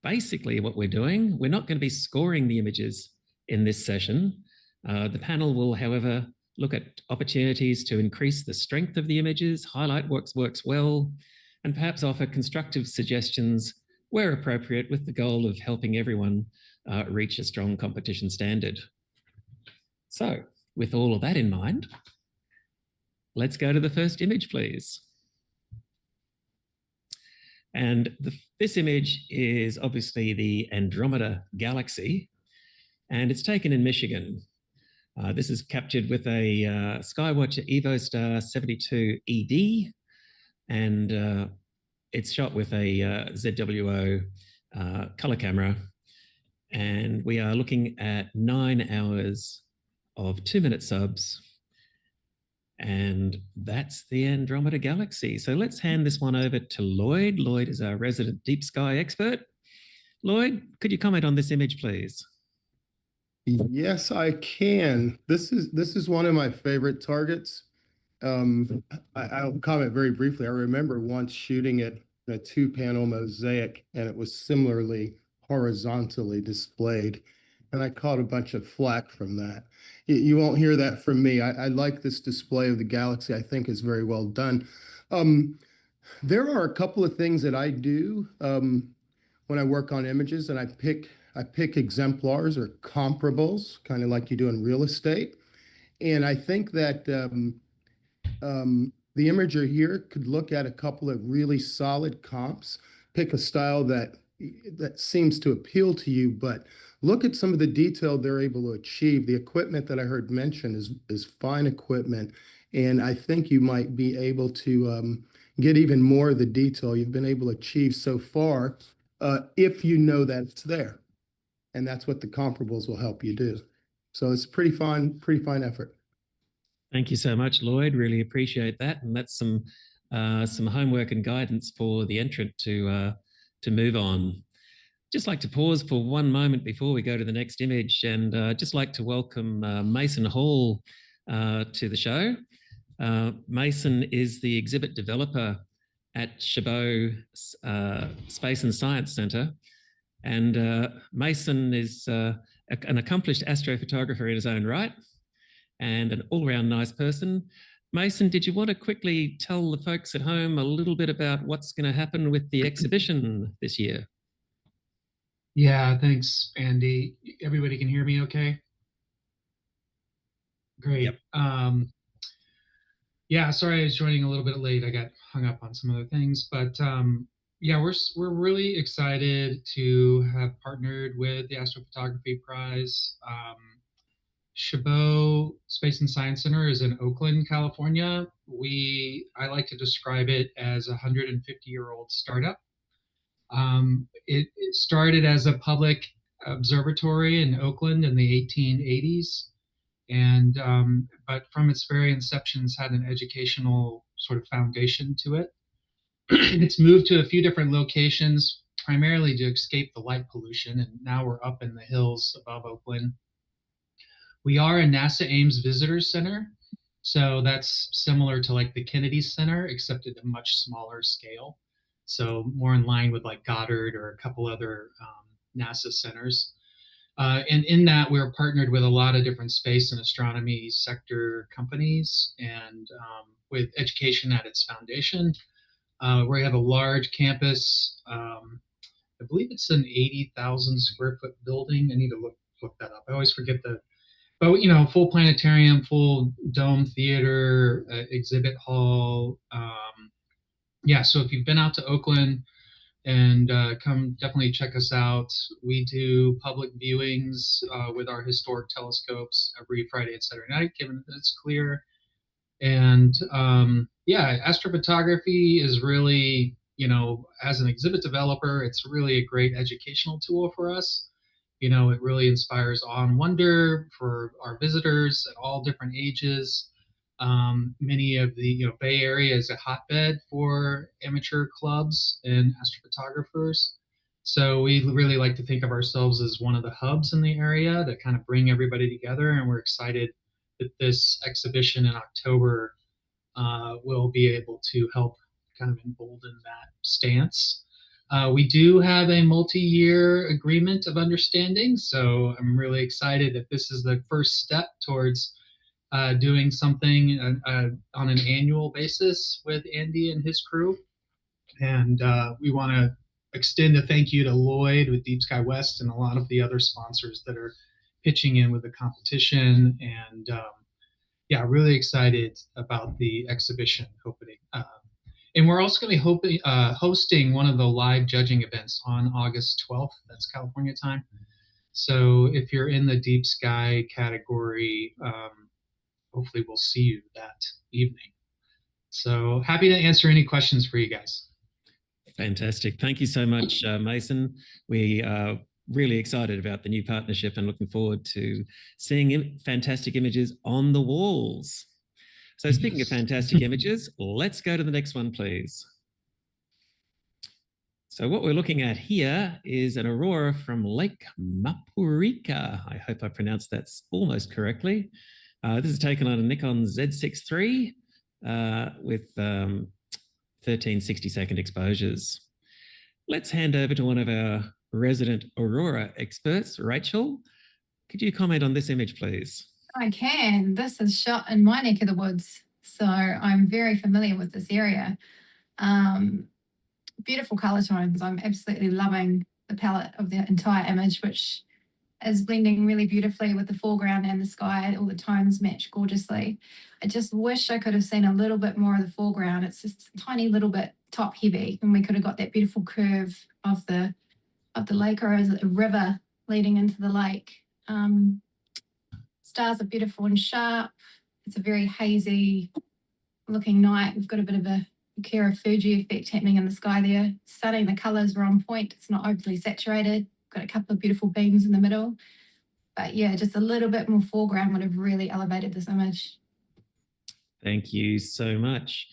basically what we're doing. We're not going to be scoring the images in this session. The panel will, however, look at opportunities to increase the strength of the images, highlight what works well, and perhaps offer constructive suggestions where appropriate, with the goal of helping everyone reach a strong competition standard. So, with all of that in mind, let's go to the first image, please. And this image is obviously the Andromeda Galaxy, and it's taken in Michigan. This is captured with a Skywatcher EvoStar 72 ED, and it's shot with a ZWO color camera. And we are looking at 9 hours of 2-minute subs. And that's the Andromeda Galaxy. So let's hand this one over to Lloyd. Lloyd is our resident deep sky expert. Lloyd, could you comment on this image, please? Yes, I can. This is one of my favorite targets. I'll comment very briefly. I remember once shooting it in a 2-panel mosaic, and it was similarly horizontally displayed, and I caught a bunch of flack from that. You won't hear that from me. I like this display of the galaxy. I think is very well done. There are a couple of things that I do when I work on images, and I pick exemplars or comparables, kind of like you do in real estate. And I think that the imager here could look at a couple of really solid comps, pick a style that seems to appeal to you, but look at some of the detail they're able to achieve. The equipment that I heard mentioned is fine equipment, and I think you might be able to get even more of the detail you've been able to achieve so far if you know that it's there. And that's what the comparables will help you do. So it's pretty fine effort. Thank you so much, Lloyd. Really appreciate that. And that's some homework and guidance for the entrant to move on. Just like to pause for one moment before we go to the next image, and just like to welcome Mason Hall to the show. Mason is the exhibit developer at Chabot Space and Science Centre. And Mason is an accomplished astrophotographer in his own right and an all-round nice person. Mason, did you want to quickly tell the folks at home a little bit about what's going to happen with the exhibition this year? Yeah, thanks, Andy. Everybody can hear me okay? Great. Yep. Yeah, sorry I was joining a little bit late. I got hung up on some other things, but yeah, we're really excited to have partnered with the Astrophotography Prize. Chabot Space and Science Center is in Oakland, California. I like to describe it as a 150-year-old startup. It started as a public observatory in Oakland in the 1880s, and but from its very inception, it's had an educational sort of foundation to it. It's moved to a few different locations, primarily to escape the light pollution, and now we're up in the hills above Oakland. We are a NASA Ames Visitor Center, so that's similar to like the Kennedy Center, except at a much smaller scale. So more in line with like Goddard or a couple other NASA centers. And in that, we're partnered with a lot of different space and astronomy sector companies, and with education at its foundation. We have a large campus. I believe it's an 80,000 square foot building. I need to look that up. I always forget but you know, full planetarium, full dome theater, exhibit hall. Yeah, so if you've been out to Oakland, and come definitely check us out. We do public viewings with our historic telescopes every Friday and Saturday night, given that it's clear. And yeah, astrophotography is really, you know, as an exhibit developer, it's really a great educational tool for us. You know, it really inspires awe and wonder for our visitors at all different ages. Many of the Bay Area is a hotbed for amateur clubs and astrophotographers. So we really like to think of ourselves as one of the hubs in the area that kind of bring everybody together. And we're excited that this exhibition in October will be able to help kind of embolden that stance. We do have a multi-year agreement of understanding, so I'm really excited that this is the first step towards doing something on an annual basis with Andy and his crew. And we want to extend a thank you to Lloyd with Deep Sky West and a lot of the other sponsors that are pitching in with the competition. And yeah, really excited about the exhibition opening. And we're also going to be hosting one of the live judging events on August 12th. That's California time. So if you're in the deep sky category, hopefully we'll see you that evening. So happy to answer any questions for you guys. Fantastic. Thank you so much, Mason. We are really excited about the new partnership and looking forward to seeing fantastic images on the walls. So speaking of fantastic images, let's go to the next one, please. So what we're looking at here is an aurora from Lake Maporika. I hope I pronounced that almost correctly. This is taken on a Nikon Z6 III with 13 60-second exposures. Let's hand over to one of our resident aurora experts, Rachel. Could you comment on this image, please? I can. This is shot in my neck of the woods, so I'm very familiar with this area. Beautiful color tones. I'm absolutely loving the palette of the entire image, which is blending really beautifully with the foreground and the sky. All the tones match gorgeously. I just wish I could have seen a little bit more of the foreground. It's just a tiny little bit top heavy, and we could have got that beautiful curve of the lake, or is it a river leading into the lake. Stars are beautiful and sharp. It's a very hazy looking night. We've got a bit of a Kira Fuji effect happening in the sky there. Stunning. The colours are on point. It's not overly saturated. Got a couple of beautiful beams in the middle. But yeah, just a little bit more foreground would have really elevated this image. Thank you so much.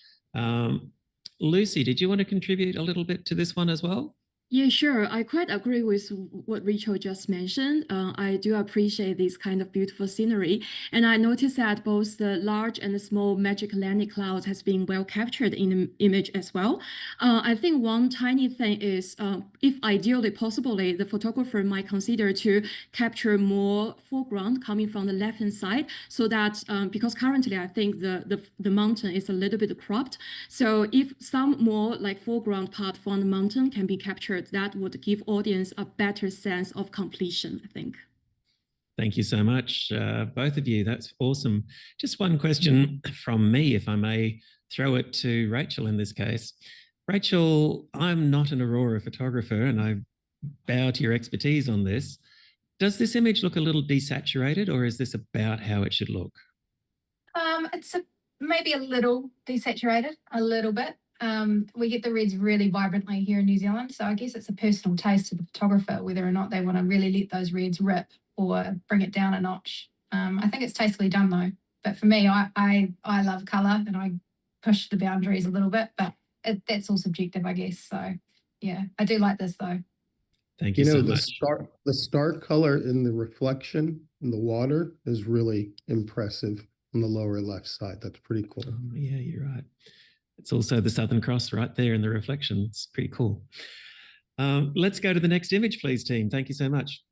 Lucy, did you want to contribute a little bit to this one as well? Yeah, sure. I quite agree with what Rachel just mentioned. I do appreciate this kind of beautiful scenery. And I noticed that both the large and the small Magellanic clouds has been well captured in the image as well. I think one tiny thing is, if ideally possibly, the photographer might consider to capture more foreground coming from the left-hand side, so that, because currently I think the mountain is a little bit cropped. So if some more like foreground part from the mountain can be captured, that would give audience a better sense of completion, I think. Thank you so much, both of you. That's awesome. Just one question from me, if I may throw it to Rachel in this case. Rachel, I'm not an aurora photographer, and I bow to your expertise on this. Does this image look a little desaturated, or is this about how it should look? It's maybe a little desaturated, a little bit. We get the reds really vibrantly here in New Zealand, so I guess it's a personal taste of the photographer whether or not they want to really let those reds rip or bring it down a notch. I think it's tastefully done though, but for me, I love colour and I push the boundaries a little bit, but that's all subjective, I guess. So yeah, I do like this though. Thank you so much. The star color in the reflection in the water is really impressive on the lower left side. That's pretty cool. Oh, yeah, you're right. It's also the Southern Cross right there in the reflection. It's pretty cool. Let's go to the next image, please, team. Thank you so much.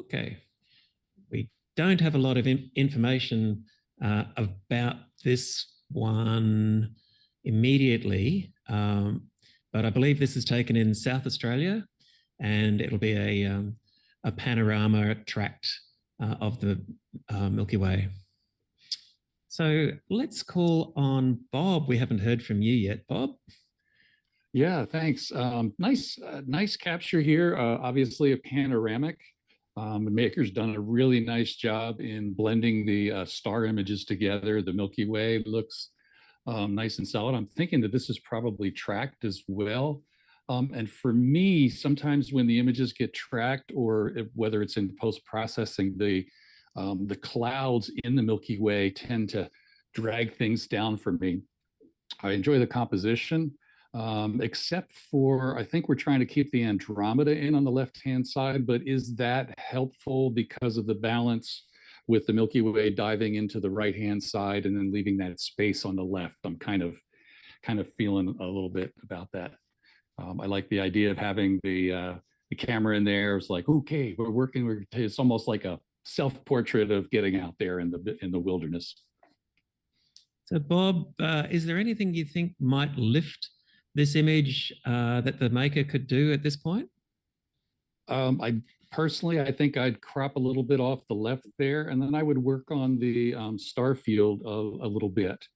Okay. We don't have a lot of information about this one immediately, but I believe this is taken in South Australia, and it'll be a panorama tract of the Milky Way. So let's call on Bob. We haven't heard from you yet, Bob. Yeah, thanks. Nice capture here. Obviously a panoramic. The maker's done a really nice job in blending the star images together. The Milky Way looks nice and solid. I'm thinking that this is probably tracked as well. And for me, sometimes when the images get tracked, or whether it's in post-processing, the clouds in the Milky Way tend to drag things down for me. I enjoy the composition, except for, I think we're trying to keep the Andromeda in on the left-hand side, but is that helpful because of the balance with the Milky Way diving into the right-hand side and then leaving that space on the left. I'm kind of feeling a little bit about that. I like the idea of having the camera in there. It's like, okay, we're working. It's almost like a self-portrait of getting out there in the wilderness. So, Bob, is there anything you think might lift this image that the maker could do at this point? I think I'd crop a little bit off the left there, and then I would work on the star field a little bit.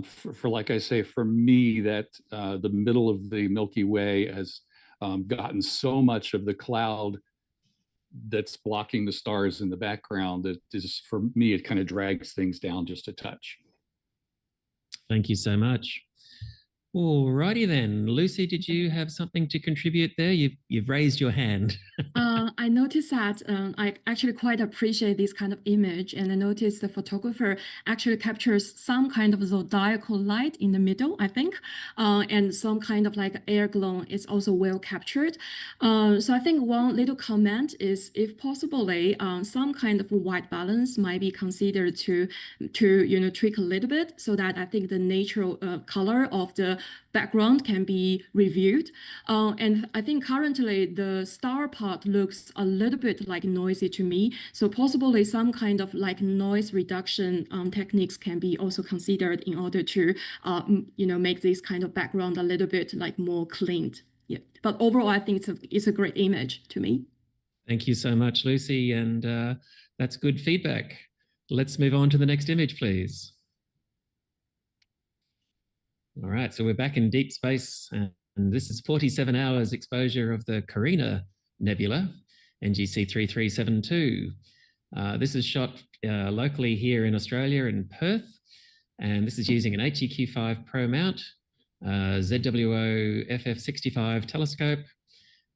For like I say, for me, that the middle of the Milky Way has gotten so much of the cloud that's blocking the stars in the background that is, for me, it kind of drags things down just a touch. Thank you so much. All righty then. Lucy, did you have something to contribute there? You've raised your hand. I noticed that I actually quite appreciate this kind of image, and I noticed the photographer actually captures some kind of zodiacal light in the middle, I think, and some kind of like air glow is also well captured. So I think one little comment is, if possibly, some kind of white balance might be considered to tweak a little bit, so that I think the natural color of the background can be reviewed. And I think currently the star part looks a little bit like noisy to me. So possibly some kind of like noise reduction techniques can be also considered in order to, make this kind of background a little bit like more cleaned. Yeah. But overall, I think it's a great image to me. Thank you so much, Lucy. And that's good feedback. Let's move on to the next image, please. All right, so we're back in deep space, and this is 47 hours exposure of the Carina Nebula, NGC 3372. This is shot locally here in Australia in Perth, and this is using an HEQ5 Pro mount, ZWO FF65 telescope,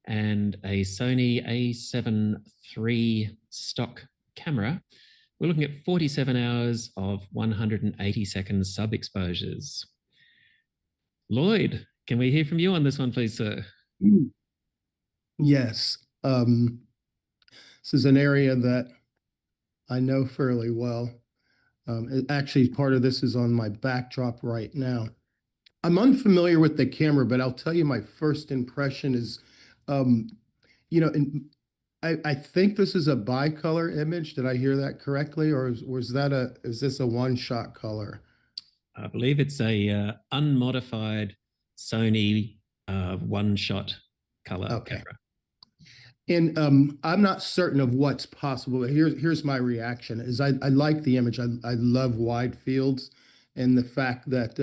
and a Sony A7 III stock camera. We're looking at 47 hours of 180-second sub-exposures. Lloyd, can we hear from you on this one, please, sir? Yes. This is an area that I know fairly well. Actually, part of this is on my backdrop right now. I'm unfamiliar with the camera, but I'll tell you my first impression is, I think this is a bicolor image. Did I hear that correctly? Or is this a one-shot color? I believe it's a unmodified Sony one-shot color camera. And I'm not certain of what's possible, but here's my reaction. Is I like the image. I love wide fields, and the fact that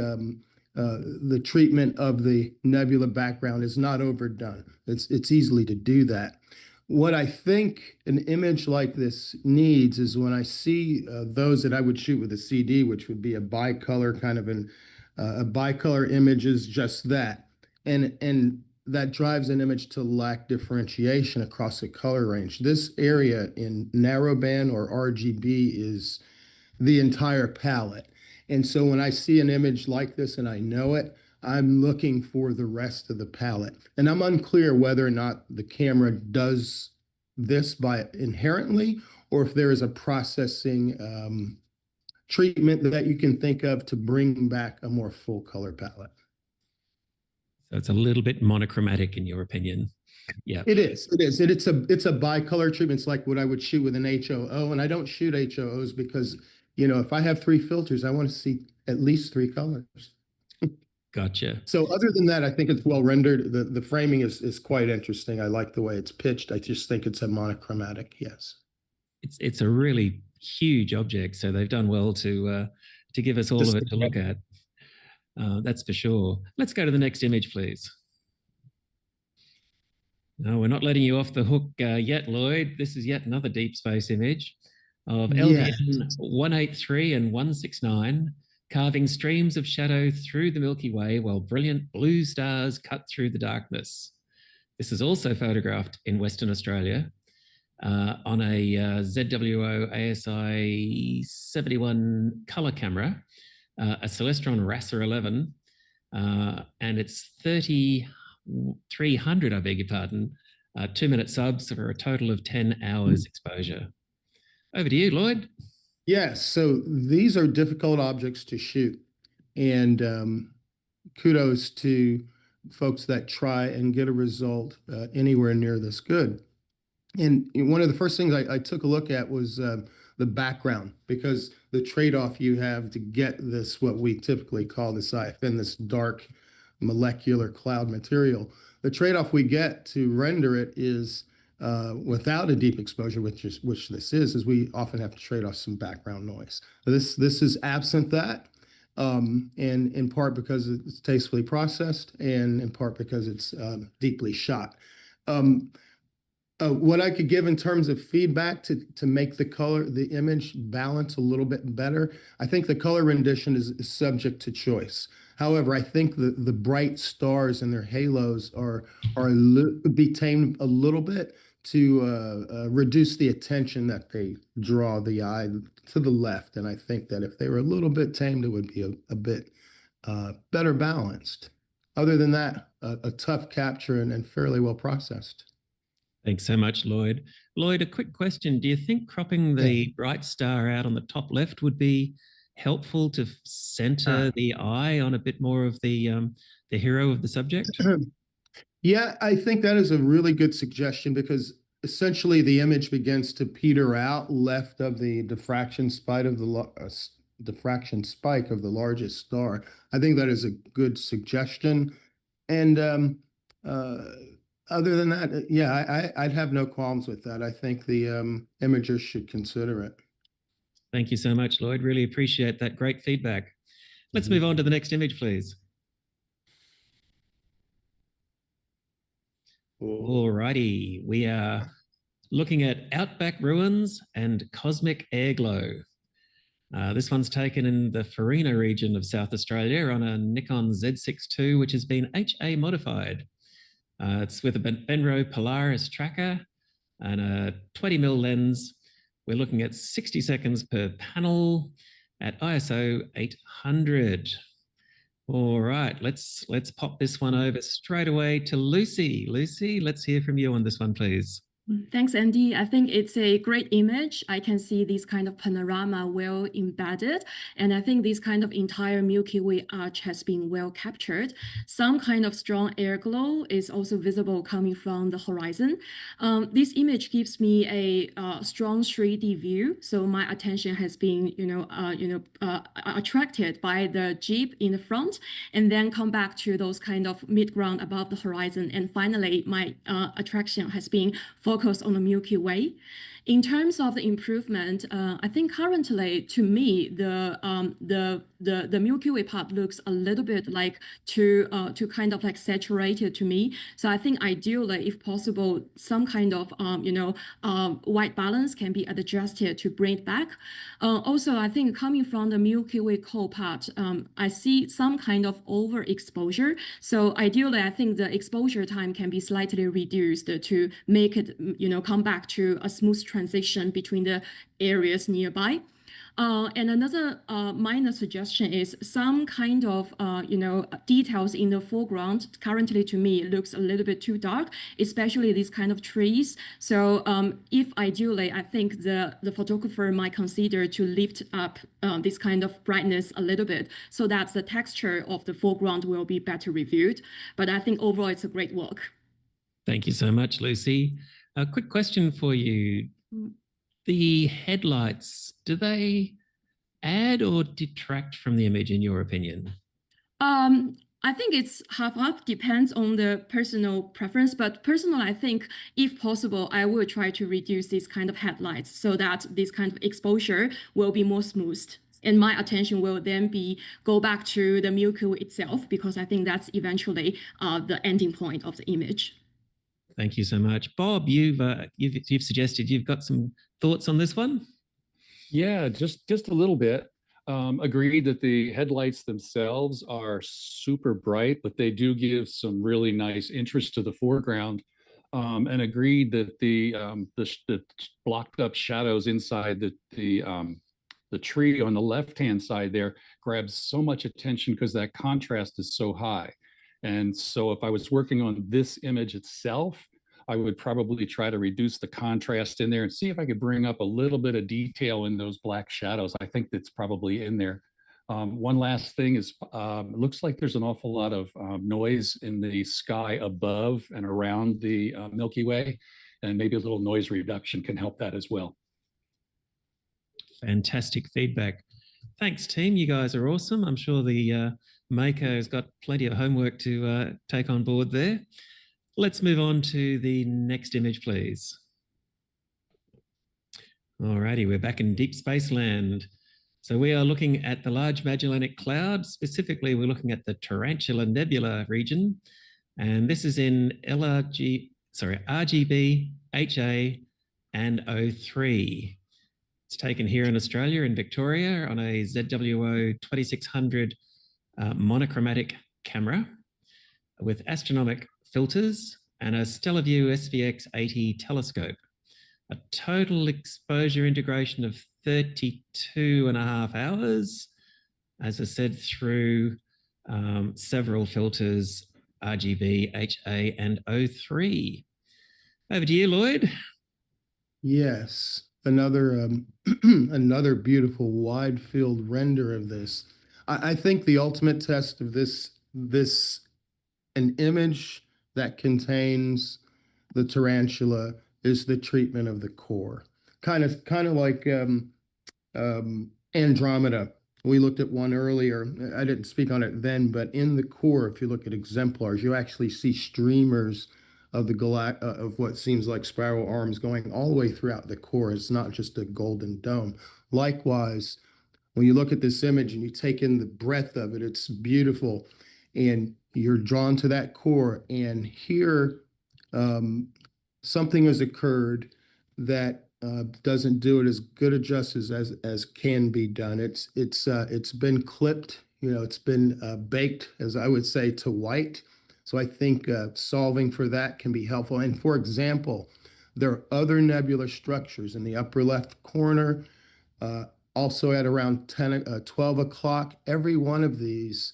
the treatment of the nebula background is not overdone. It's easily to do that. What I think an image like this needs is when I see those that I would shoot with a CD, which would be a bicolor kind of a bicolor image is just that. And that drives an image to lack differentiation across a color range. This area in narrowband or RGB is the entire palette. And so when I see an image like this and I know it, I'm looking for the rest of the palette. And I'm unclear whether or not the camera does this by inherently, or if there is a processing treatment that you can think of to bring back a more full color palette. So it's a little bit monochromatic in your opinion. Yeah. It is. It's a bicolor treatment. It's like what I would shoot with an HOO, and I don't shoot HOOs because, if I have 3 filters, I want to see at least 3 colors. Gotcha. So other than that, I think it's well rendered. The framing is quite interesting. I like the way it's pitched. I just think it's a monochromatic. Yes. It's a really huge object, so they've done well to give us all of it to look at. That's for sure. Let's go to the next image, please. No, we're not letting you off the hook yet, Lloyd. This is yet another deep space image of LDN 183 and 169 carving streams of shadow through the Milky Way while brilliant blue stars cut through the darkness. This is also photographed in Western Australia on a ZWO ASI 71 color camera, a Celestron RASA 11, and it's 3,300, I beg your pardon, 2-minute subs for a total of 10 hours exposure. Over to you, Lloyd. Yes, so these are difficult objects to shoot. And kudos to folks that try and get a result anywhere near this good. And one of the first things I took a look at was the background, because the trade-off you have to get this, what we typically call this IFN, this dark molecular cloud material, the trade-off we get to render it is without a deep exposure, which this is we often have to trade off some background noise. This is absent that, and in part because it's tastefully processed, and in part because it's deeply shot. What I could give in terms of feedback to make the image balance a little bit better, I think the color rendition is subject to choice. However, I think the bright stars and their halos be tamed a little bit to reduce the attention that they draw the eye to the left. And I think that if they were a little bit tamed, it would be a bit better balanced. Other than that, a tough capture and fairly well processed. Thanks so much, Lloyd. Lloyd, a quick question. Do you think cropping the bright star out on the top left would be helpful to center the eye on a bit more of the hero of the subject? Yeah, I think that is a really good suggestion, because essentially the image begins to peter out left of the diffraction spike of the largest star. I think that is a good suggestion. And other than that, yeah, I'd have no qualms with that. I think the imagers should consider it. Thank you so much, Lloyd. Really appreciate that great feedback. Let's move on to the next image, please. All righty. We are looking at outback ruins and cosmic airglow. This one's taken in the Farina region of South Australia on a Nikon Z6 II, which has been HA modified. It's with a Benro Polaris tracker and a 20mm lens. We're looking at 60 seconds per panel at ISO 800. All right, let's pop this one over straight away to Lucy. Lucy, let's hear from you on this one, please. Thanks, Andy. I think it's a great image. I can see this kind of panorama well embedded, and I think this kind of entire Milky Way arch has been well captured. Some kind of strong air glow is also visible coming from the horizon. This image gives me a strong 3D view, so my attention has been, attracted by the Jeep in the front, and then come back to those kind of mid-ground above the horizon, and finally my attraction has been focused on the Milky Way. In terms of the improvement, I think currently, to me, the Milky Way part looks a little bit like too kind of like saturated to me. So I think ideally, if possible, some kind of white balance can be adjusted to bring it back. Also, I think coming from the Milky Way core part, I see some kind of overexposure. So ideally, I think the exposure time can be slightly reduced to make it come back to a smooth transition between the areas nearby. And another minor suggestion is some kind of details in the foreground. Currently, to me, it looks a little bit too dark, especially these kind of trees. So if ideally, I think the photographer might consider to lift up this kind of brightness a little bit, so that the texture of the foreground will be better reviewed. But I think overall, it's a great work. Thank you so much, Lucy. A quick question for you. The headlights, do they add or detract from the image, in your opinion? I think it's half-half, depends on the personal preference. But personally, I think if possible, I will try to reduce these kind of headlights so that this kind of exposure will be more smooth. And my attention will then go back to the Milky Way itself, because I think that's eventually the ending point of the image. Thank you so much. Bob, you've suggested you've got some thoughts on this one? Yeah, just a little bit. Agreed that the headlights themselves are super bright, but they do give some really nice interest to the foreground. And agreed that the blocked up shadows inside the tree on the left-hand side there grabs so much attention because that contrast is so high. And so if I was working on this image itself, I would probably try to reduce the contrast in there and see if I could bring up a little bit of detail in those black shadows. I think that's probably in there. One last thing is, it looks like there's an awful lot of noise in the sky above and around the Milky Way, and maybe a little noise reduction can help that as well. Fantastic feedback. Thanks, team. You guys are awesome. I'm sure the maker has got plenty of homework to take on board there. Let's move on to the next image, please. Alrighty, we're back in deep space land. So we are looking at the Large Magellanic Cloud. Specifically, we're looking at the Tarantula Nebula region. And this is in RGB, HA, and O3. It's taken here in Australia, in Victoria, on a ZWO 2600 monochromatic camera with astronomic filters and a Stellarvue SVX80 telescope. A total exposure integration of 32.5 hours, as I said, through several filters, RGB, HA, and O3. Over to you, Lloyd. Yes, another another beautiful wide field render of this. I think the ultimate test of this an image that contains the tarantula is the treatment of the core. Kind of like Andromeda. We looked at one earlier. I didn't speak on it then, but in the core, if you look at exemplars, you actually see streamers of the of what seems like spiral arms going all the way throughout the core. It's not just a golden dome. Likewise, when you look at this image and you take in the breadth of it, it's beautiful, and you're drawn to that core. And here, something has occurred that doesn't do it as good a justice as can be done. It's been clipped, it's been baked, as I would say, to white. So I think solving for that can be helpful. And for example, there are other nebular structures in the upper left corner, also at around 12 o'clock. Every one of these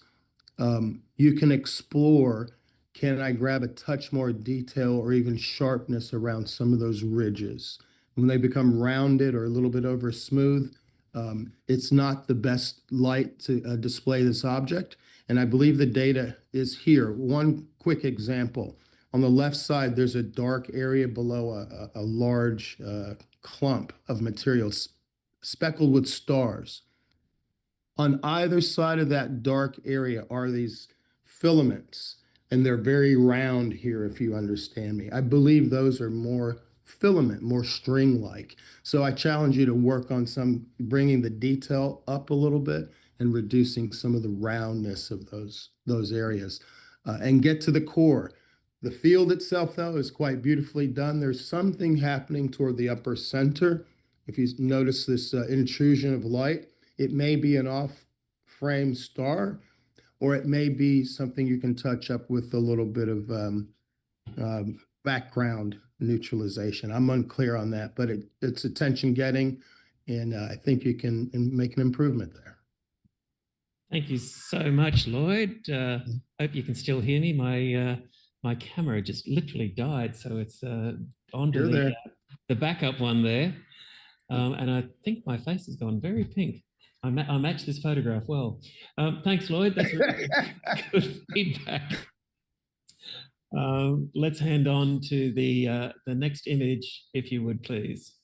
you can explore. Can I grab a touch more detail or even sharpness around some of those ridges? When they become rounded or a little bit over smooth, it's not the best light to display this object. And I believe the data is here. One quick example. On the left side, there's a dark area below a large clump of material speckled with stars. On either side of that dark area are these filaments, and they're very round here, if you understand me. I believe those are more filament, more string-like. So I challenge you to work on bringing the detail up a little bit and reducing some of the roundness of those areas, and get to the core. The field itself, though, is quite beautifully done. There's something happening toward the upper center. If you notice this intrusion of light, it may be an off-frame star, or it may be something you can touch up with a little bit of background neutralization. I'm unclear on that, but it's attention-getting, and I think you can make an improvement there. Thank you so much, Lloyd. Hope you can still hear me. My camera just literally died, so it's onto the backup one there. And I think my face has gone very pink. I matched this photograph well. Thanks, Lloyd. That's really good feedback. Let's hand on to the next image, if you would, please.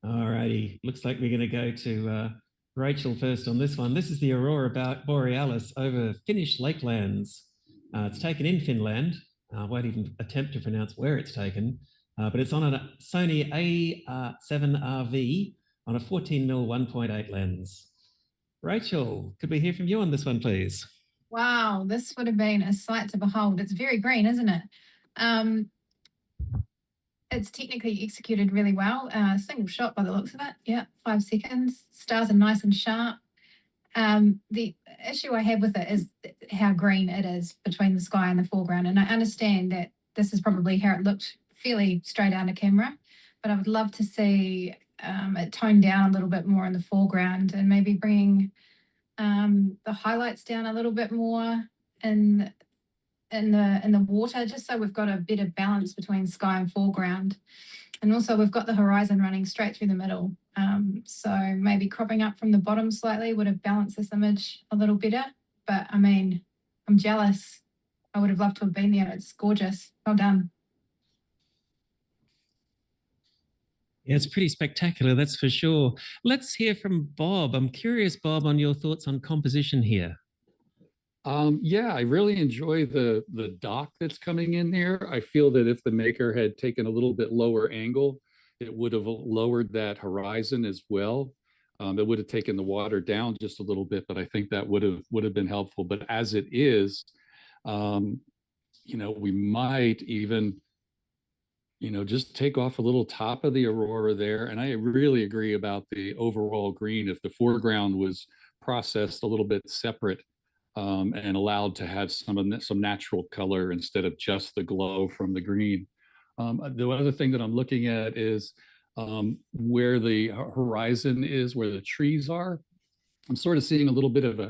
All righty. Looks like we're going to go to Rachel first on this one. This is the Aurora Borealis over Finnish lakelands. It's taken in Finland. I won't even attempt to pronounce where it's taken, but it's on a Sony A7RV on a 14mm 1.8 lens. Rachel, could we hear from you on this one, please? Wow, this would have been a sight to behold. It's very green, isn't it? It's technically executed really well. Single shot by the looks of it. Yeah, 5 seconds. Stars are nice and sharp. The issue I have with it is how green it is between the sky and the foreground. And I understand that this is probably how it looked fairly straight out of camera, but I would love to see it toned down a little bit more in the foreground and maybe bring the highlights down a little bit more in in the water, just so we've got a better balance between sky and foreground. And also we've got the horizon running straight through the middle. So maybe cropping up from the bottom slightly would have balanced this image a little better. But I mean, I'm jealous. I would have loved to have been there. It's gorgeous. Well done. Yeah, it's pretty spectacular, that's for sure. Let's hear from Bob. I'm curious, Bob, on your thoughts on composition here. Yeah, I really enjoy the dock that's coming in there. I feel that if the maker had taken a little bit lower angle, it would have lowered that horizon as well. It would have taken the water down just a little bit, but I think that would have been helpful. But as it is, we might even just take off a little top of the aurora there. And I really agree about the overall green. If the foreground was processed a little bit separate and allowed to have some natural color instead of just the glow from the green. The other thing that I'm looking at is where the horizon is, where the trees are. I'm sort of seeing a little bit of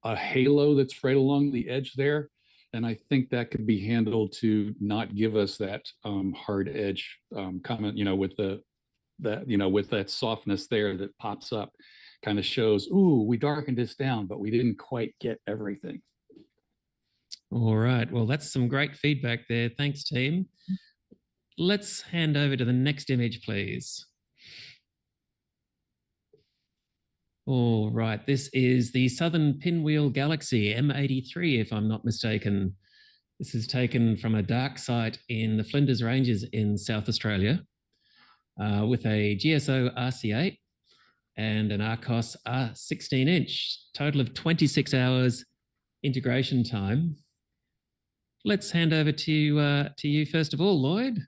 a halo that's right along the edge there. And I think that could be handled to not give us that hard edge comment, with with that softness there that pops up, kind of shows, ooh, we darkened this down, but we didn't quite get everything. All right. Well, that's some great feedback there. Thanks, team. Let's hand over to the next image, please. All right. This is the Southern Pinwheel Galaxy, M83, if I'm not mistaken. This is taken from a dark site in the Flinders Ranges in South Australia with a GSO RC8 and an Arcos R16-inch, total of 26 hours integration time. Let's hand over to you first of all, Lloyd.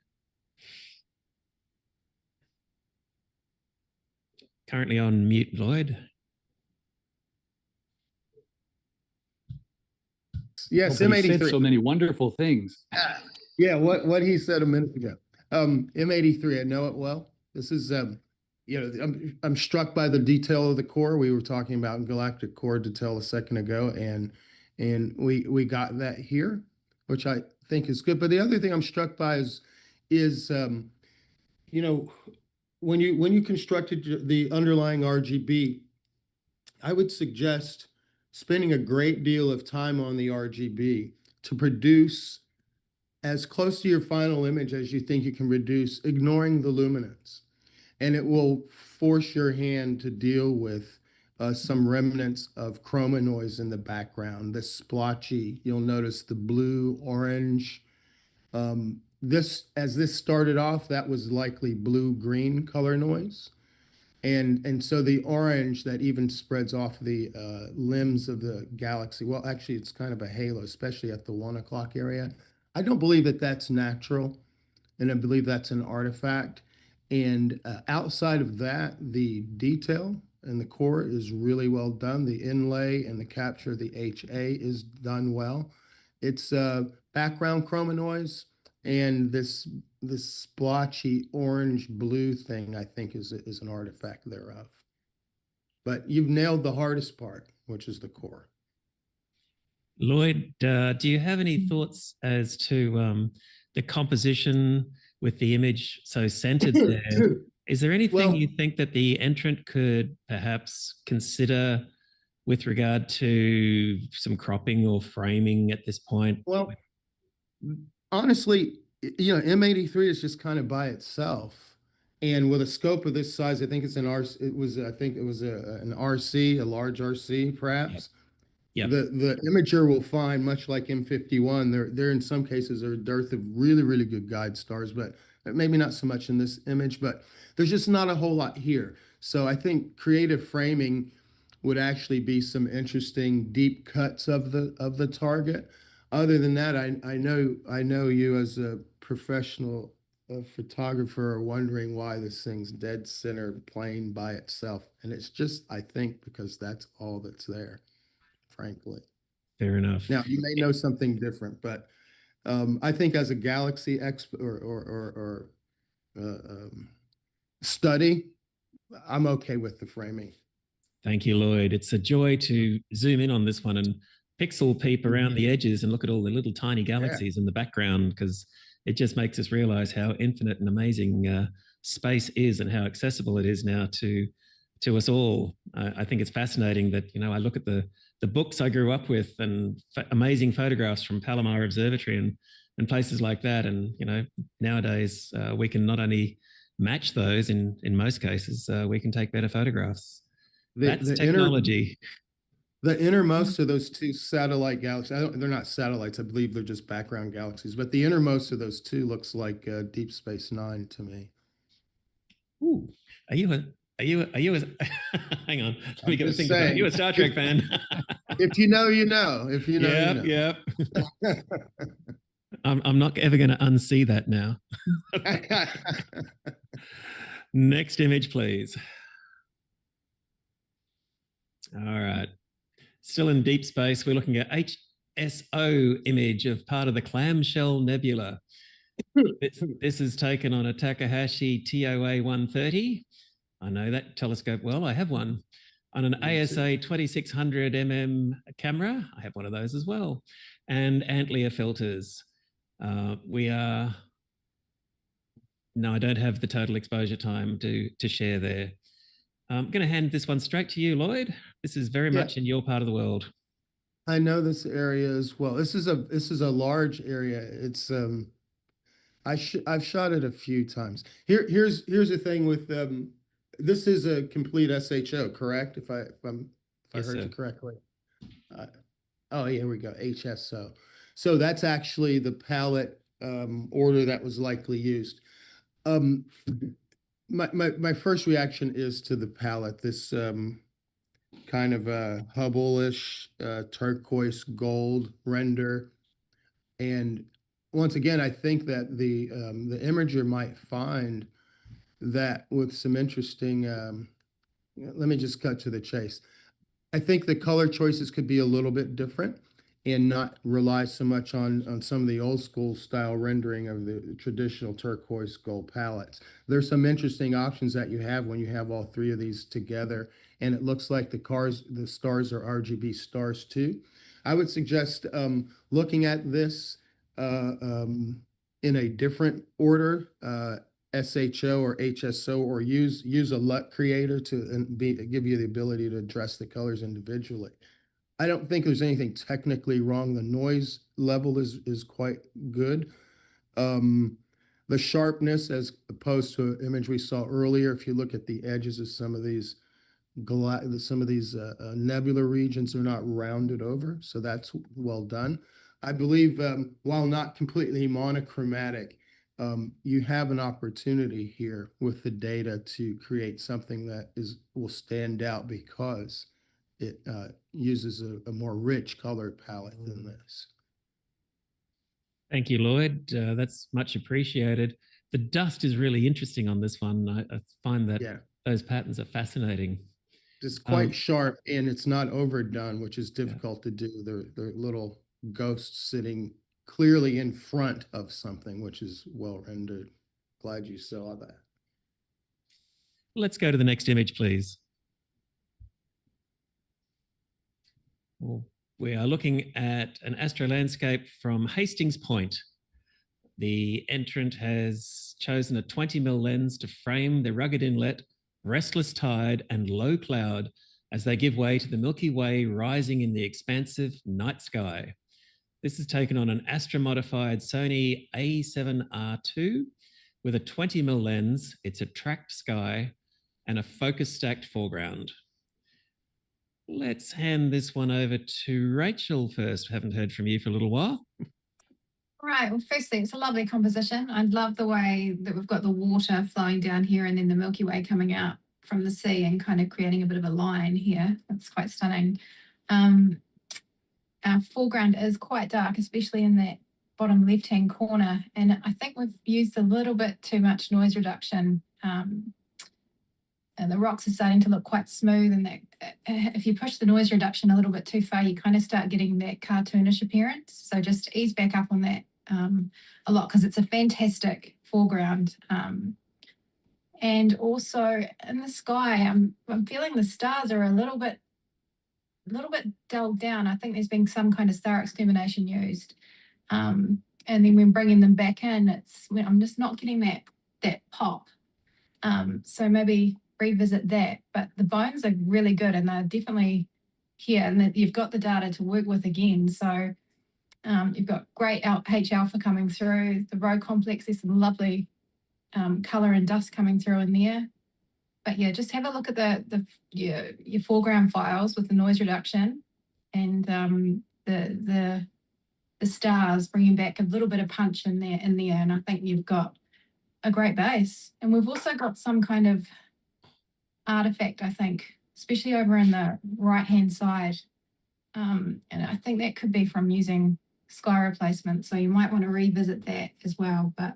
Currently on mute, Lloyd. Yes, Nobody M83. said so many wonderful things. Yeah, what he said a minute ago. M83, I know it well. This is I'm struck by the detail of the core. We were talking about galactic core detail a second ago, and we got that here, which I think is good. But the other thing I'm struck by is when you constructed the underlying RGB, I would suggest spending a great deal of time on the RGB to produce as close to your final image as you think you can reduce, ignoring the luminance. And it will force your hand to deal with some remnants of chroma noise in the background, the splotchy. You'll notice the blue, orange. As this started off, that was likely blue-green color noise. And so the orange that even spreads off the limbs of the galaxy, well, actually, it's kind of a halo, especially at the 1 o'clock area. I don't believe that that's natural, and I believe that's an artifact. And outside of that, the detail and the core is really well done. The inlay and the capture of the HA is done well. It's background chroma noise, and this splotchy orange blue thing, I think, is an artifact thereof. But you've nailed the hardest part, which is the core. Lloyd, do you have any thoughts as to the composition with the image so centered there? Is there anything you think that the entrant could perhaps consider with regard to some cropping or framing at this point? Well, honestly, M83 is just kind of by itself. And with a scope of this size, I think it's an RC, I think it was an RC, a large RC, perhaps. Yeah. The imager will find, much like M51, there in some cases are a dearth of really, really good guide stars, but maybe not so much in this image, but there's just not a whole lot here. So I think creative framing would actually be some interesting deep cuts of the target. Other than that, I know you as a professional photographer are wondering why this thing's dead center plain by itself. And it's just, I think, because that's all that's there, frankly. Fair enough. Now, you may know something different, but I think as a galaxy study, I'm okay with the framing. Thank you, Lloyd. It's a joy to zoom in on this one and pixel peep around the edges and look at all the little tiny galaxies in the background, because it just makes us realize how infinite and amazing space is and how accessible it is now to us all. I think it's fascinating that, you know, I look at the books I grew up with and amazing photographs from Palomar Observatory and places like that. And, you know, nowadays we can not only match those in most cases, we can take better photographs. That's technology. The innermost of those two satellite galaxies, they're not satellites, I believe they're just background galaxies, but the innermost of those two looks like Deep Space Nine to me. Ooh, are you a hang on, let me get a thing. Are you a Star Trek fan? If you know, you know. If you know, you know. Yep. I'm not ever going to unsee that now. Next image, please. All right. Still in deep space, we're looking at HSO image of part of the Clamshell Nebula. This is taken on a Takahashi TOA 130. I know that telescope well. I have one. On an ASA 2600 camera. I have one of those as well. And Antlia filters. No, I don't have the total exposure time to share there. I'm going to hand this one straight to you, Lloyd. This is very much in your part of the world. I know this area as well. This is a large area. It's I've shot it a few times. Here's the thing with this is a complete SHO, correct? If I heard you correctly. Oh, here we go, HSO. So that's actually the palette order that was likely used. My first reaction is to the palette. This kind of a Hubble-ish turquoise gold render, and once again, I think that the imager might find that with some interesting. Let me just cut to the chase. I think the color choices could be a little bit different and not rely so much on some of the old school style rendering of the traditional turquoise gold palettes. There's some interesting options that you have when you have all three of these together, and it looks like the stars are RGB stars too. I would suggest looking at this in a different order, SHO or HSO, or use a LUT creator to give you the ability to address the colors individually. I don't think there's anything technically wrong. The noise level is quite good. The sharpness, as opposed to an image we saw earlier, if you look at the edges of some of these nebula regions, are not rounded over, so that's well done. I believe while not completely monochromatic, you have an opportunity here with the data to create something that will stand out because it uses a more rich color palette than this. Thank you, Lloyd. That's much appreciated. The dust is really interesting on this one. I find that those patterns are fascinating. It's quite sharp, and it's not overdone, which is difficult to do. They're little ghosts sitting clearly in front of something, which is well rendered. Glad you saw that. Let's go to the next image, please. We are looking at an astro landscape from Hastings Point. The entrant has chosen a 20mm lens to frame the rugged inlet, restless tide, and low cloud as they give way to the Milky Way rising in the expansive night sky. This is taken on an astro-modified Sony A7R II with a 20mm lens. It's a tracked sky and a focus stacked foreground. Let's hand this one over to Rachel first. Haven't heard from you for a little while. Right. Well, firstly, it's a lovely composition. I love the way that we've got the water flowing down here and then the Milky Way coming out from the sea and kind of creating a bit of a line here. That's quite stunning. Our foreground is quite dark, especially in that bottom left-hand corner. And I think we've used a little bit too much noise reduction. And the rocks are starting to look quite smooth, and that if you push the noise reduction a little bit too far, you kind of start getting that cartoonish appearance. So just ease back up on that a lot, because it's a fantastic foreground. And also in the sky, I'm feeling the stars are a little bit little bit dulled down. I think there's been some kind of star extermination used. And then when bringing them back in, I'm just not getting that pop. So maybe revisit that. But the bones are really good, and they're definitely here, and that you've got the data to work with again. So you've got great H alpha coming through the row complex. There's some lovely color and dust coming through in there. But yeah, just have a look at your foreground files with the noise reduction and the stars, bringing back a little bit of punch in there. And I think you've got a great base. And we've also got some kind of artifact, I think, especially over in the right-hand side. And I think that could be from using sky replacement. So you might want to revisit that as well. But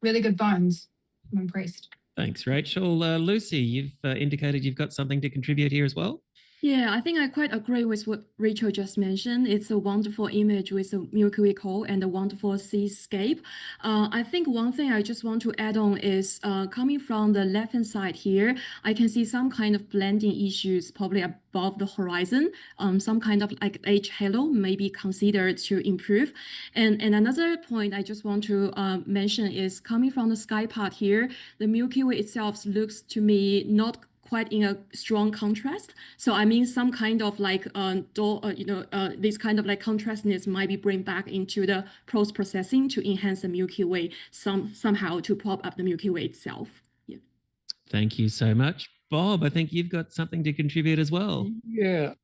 really good bones. I'm impressed. Thanks, Rachel. Lucy, you've indicated you've got something to contribute here as well. Yeah, I think I quite agree with what Rachel just mentioned. It's a wonderful image with the Milky Way core and a wonderful seascape. I think one thing I just want to add on is coming from the left-hand side here, I can see some kind of blending issues probably above the horizon. Some kind of like H halo may be considered to improve. And another point I just want to mention is coming from the sky part here, the Milky Way itself looks to me not quite in a strong contrast. So I mean, some kind of like this kind of like contrastness might be bring back into the post-processing to enhance the Milky Way somehow to prop up the Milky Way itself. Yeah. Thank you so much. Bob, I think you've got something to contribute as well. Yeah,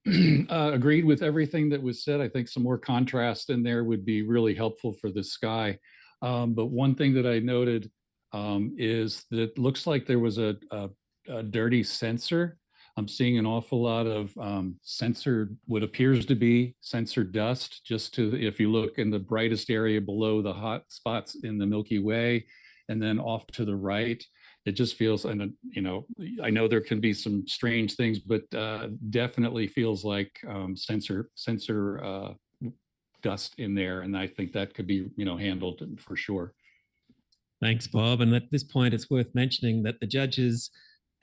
agreed with everything that was said. I think some more contrast in there would be really helpful for the sky. But one thing that I noted is that it looks like there was a dirty sensor. I'm seeing an awful lot of what appears to be sensor dust, if you look in the brightest area below the hot spots in the Milky Way, and then off to the right, it just feels, and I know there can be some strange things, but definitely feels like sensor dust in there. And I think that could be, handled for sure. Thanks, Bob. And at this point, it's worth mentioning that the judges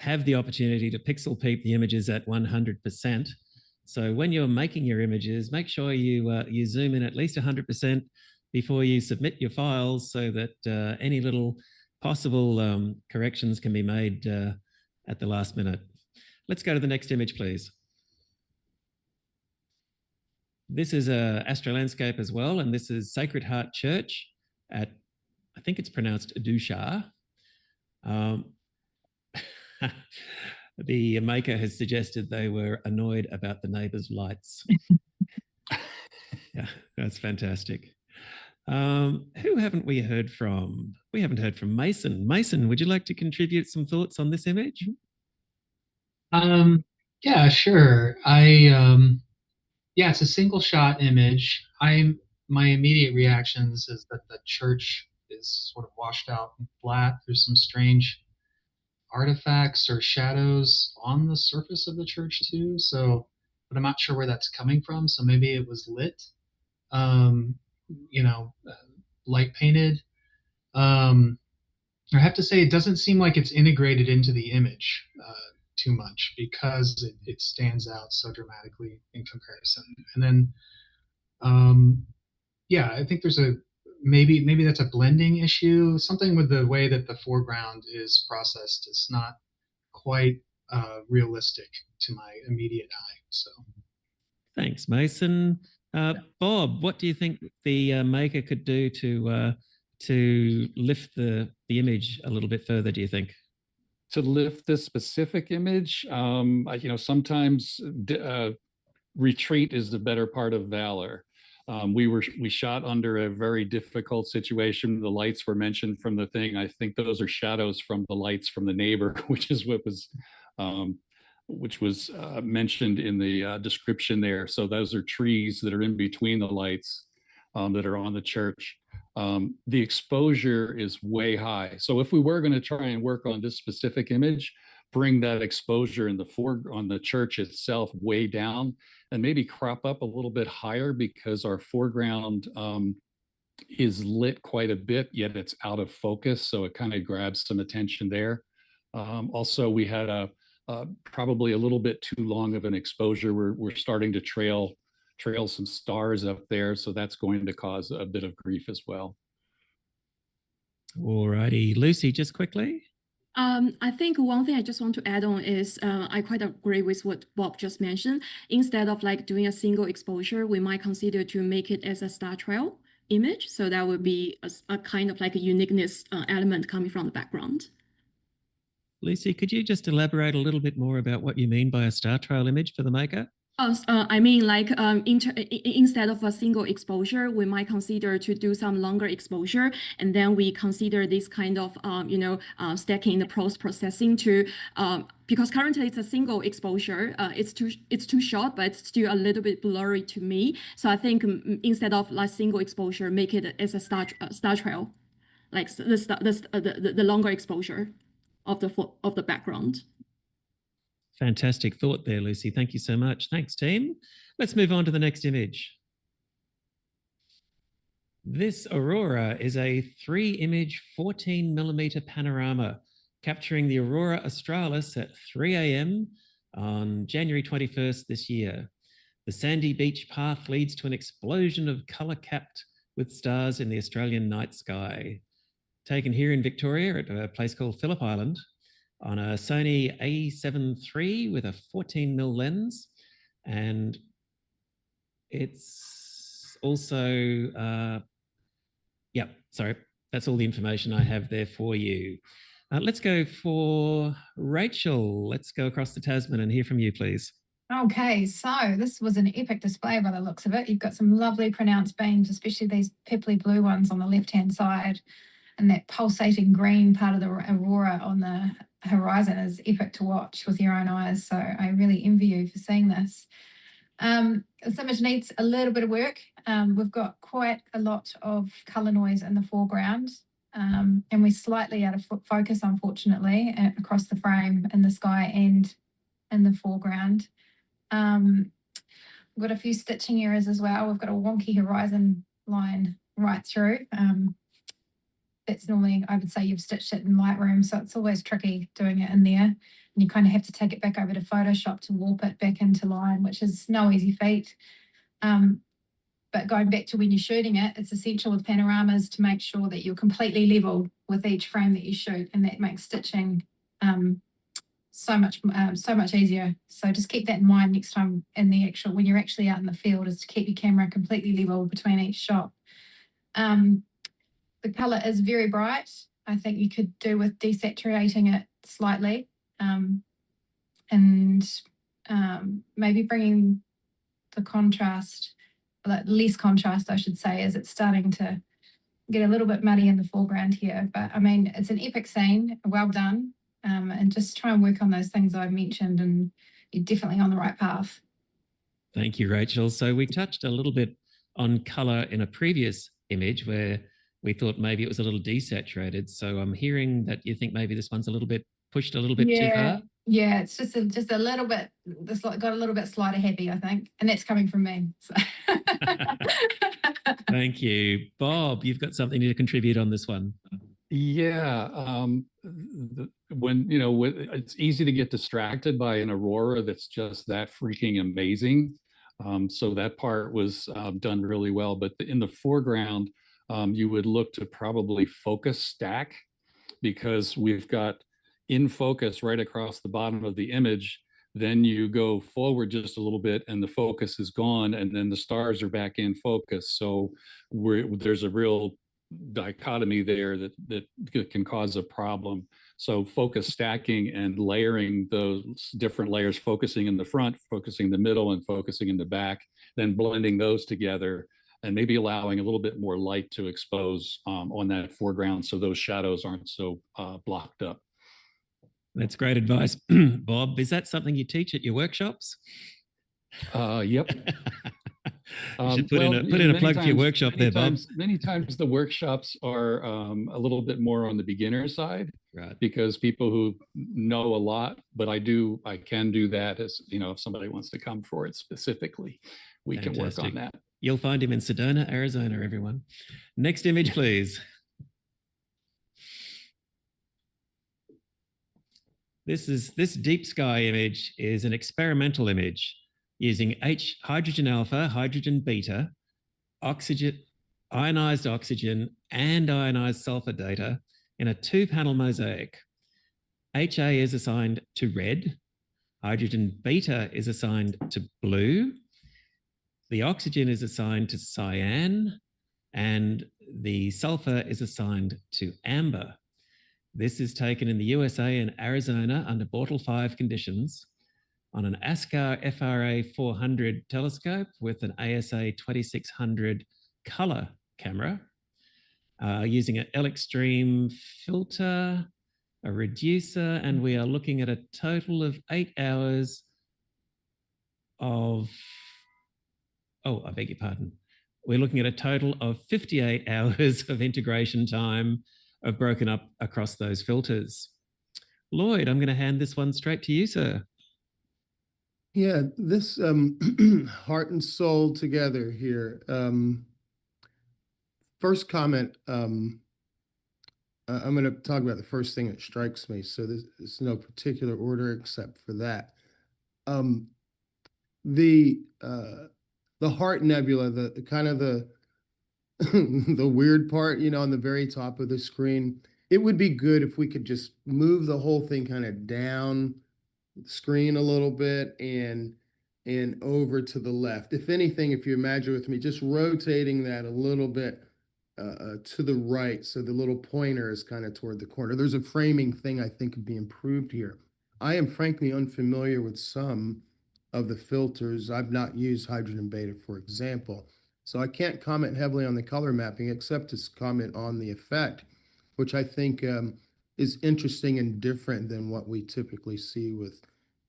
have the opportunity to pixel peep the images at 100%. So when you're making your images, make sure you zoom in at least 100% before you submit your files, so that any little possible corrections can be made at the last minute. Let's go to the next image, please. This is a astro landscape as well, and this is Sacred Heart Church at, I think it's pronounced Dusha. The maker has suggested they were annoyed about the neighbor's lights. Yeah, that's fantastic. Who haven't we heard from? We haven't heard from Mason. Mason, would you like to contribute some thoughts on this image? Yeah, sure. Yeah, it's a single shot image. My immediate reactions is that the church is sort of washed out and flat. There's some strange artifacts or shadows on the surface of the church too. So, but I'm not sure where that's coming from. So maybe it was lit, light painted. I have to say, it doesn't seem like it's integrated into the image too much, because it stands out so dramatically in comparison. And then, yeah, I think there's maybe that's a blending issue, something with the way that the foreground is processed. It's not quite realistic to my immediate eye. So, thanks, Mason. Bob, what do you think the maker could do to lift the image a little bit further, do you think? To lift this specific image, sometimes retreat is the better part of valor. We shot under a very difficult situation. The lights were mentioned from the thing. I think those are shadows from the lights from the neighbor, which is what was mentioned in the description there. So those are trees that are in between the lights that are on the church. The exposure is way high. So if we were going to try and work on this specific image, bring that exposure in on the church itself way down, and maybe crop up a little bit higher, because our foreground is lit quite a bit, yet it's out of focus. So it kind of grabs some attention there. Also, we had a probably a little bit too long of an exposure. We're starting to trail some stars up there, so that's going to cause a bit of grief as well. All righty, Lucy, just quickly. I think one thing I just want to add on is I quite agree with what Bob just mentioned. Instead of like doing a single exposure, we might consider to make it as a star trail image. So that would be a kind of like a uniqueness element coming from the background. Lucy, could you just elaborate a little bit more about what you mean by a star trail image for the maker? I mean, like instead of a single exposure, we might consider to do some longer exposure, and then we consider this kind of stacking the processing to because currently it's a single exposure. It's too short, but it's still a little bit blurry to me. So I think instead of like single exposure, make it as a star trail, like the longer exposure of the background. Fantastic thought there, Lucy. Thank you so much. Thanks, team. Let's move on to the next image. This aurora is a 3-image 14mm panorama capturing the aurora australis at 3 a.m. on January 21st this year. The sandy beach path leads to an explosion of colour capped with stars in the Australian night sky. Taken here in Victoria at a place called Phillip Island, on a Sony A7 III with a 14mm lens. And it's also, sorry, that's all the information I have there for you. Let's go for Rachel. Let's go across the Tasman and hear from you, please. Okay, so this was an epic display by the looks of it. You've got some lovely pronounced beams, especially these purpley blue ones on the left-hand side. And that pulsating green part of the aurora on the horizon is epic to watch with your own eyes. So I really envy you for seeing this. This image needs a little bit of work. We've got quite a lot of colour noise in the foreground, and we're slightly out of focus, unfortunately, across the frame, in the sky and in the foreground. We've got a few stitching errors as well. We've got a wonky horizon line right through. That's normally, I would say, you've stitched it in Lightroom, so it's always tricky doing it in there. And you kind of have to take it back over to Photoshop to warp it back into line, which is no easy feat. But going back to when you're shooting it, it's essential with panoramas to make sure that you're completely level with each frame that you shoot, and that makes stitching so much easier. So just keep that in mind next time when you're actually out in the field, is to keep your camera completely level between each shot. The colour is very bright. I think you could do with desaturating it slightly, and maybe bringing the contrast, less contrast, I should say, as it's starting to get a little bit muddy in the foreground here. But I mean, it's an epic scene, well done, and just try and work on those things I mentioned, and you're definitely on the right path. Thank you, Rachel. So we touched a little bit on colour in a previous image where we thought maybe it was a little desaturated. So I'm hearing that you think maybe this one's pushed a little bit too far. Yeah, it's just a little bit, it's got a little bit slider happy, I think. And that's coming from me. So. Thank you. Bob, you've got something to contribute on this one. Yeah, it's easy to get distracted by an aurora that's just that freaking amazing. So that part was done really well. But in the foreground, you would look to probably focus stack, because we've got in focus right across the bottom of the image. Then you go forward just a little bit and the focus is gone, and then the stars are back in focus. So there's a real dichotomy there that can cause a problem. So focus stacking and layering those different layers, focusing in the front, focusing in the middle, and focusing in the back, then blending those together, and maybe allowing a little bit more light to expose on that foreground so those shadows aren't so blocked up. That's great advice, Bob. Is that something you teach at your workshops? Yep. You should put in a plug for your workshop there, Bob. Many times the workshops are a little bit more on the beginner side, right? Because people who know a lot, but I can do that as, if somebody wants to come for it specifically, we can work on that. You'll find him in Sedona, Arizona, everyone. Next image, please. This deep sky image is an experimental image using hydrogen alpha, hydrogen beta, oxygen, ionized oxygen, and ionized sulfur data in a 2-panel mosaic. HA is assigned to red, hydrogen beta is assigned to blue, the oxygen is assigned to cyan, and the sulfur is assigned to amber. This is taken in the USA and Arizona under Bortle 5 conditions on an ASCAR FRA 400 telescope with an ASA 2600 color camera, using an L-Extreme filter, a reducer, and we are looking at a total of 8 hours of, oh, I beg your pardon. We're looking at a total of 58 hours of integration time of broken up across those filters. Lloyd, I'm going to hand this one straight to you, sir. Yeah, this heart and soul together here. First comment, I'm going to talk about the first thing that strikes me. So there's no particular order except for that. The Heart Nebula, the kind of the the weird part, you know, on the very top of the screen. It would be good if we could just move the whole thing kind of down the screen a little bit and over to the left. If anything, if you imagine with me, just rotating that a little bit to the right, so the little pointer is kind of toward the corner. There's a framing thing I think could be improved here. I am frankly unfamiliar with some of the filters. I've not used hydrogen beta, for example. So I can't comment heavily on the color mapping, except to comment on the effect, which I think is interesting and different than what we typically see with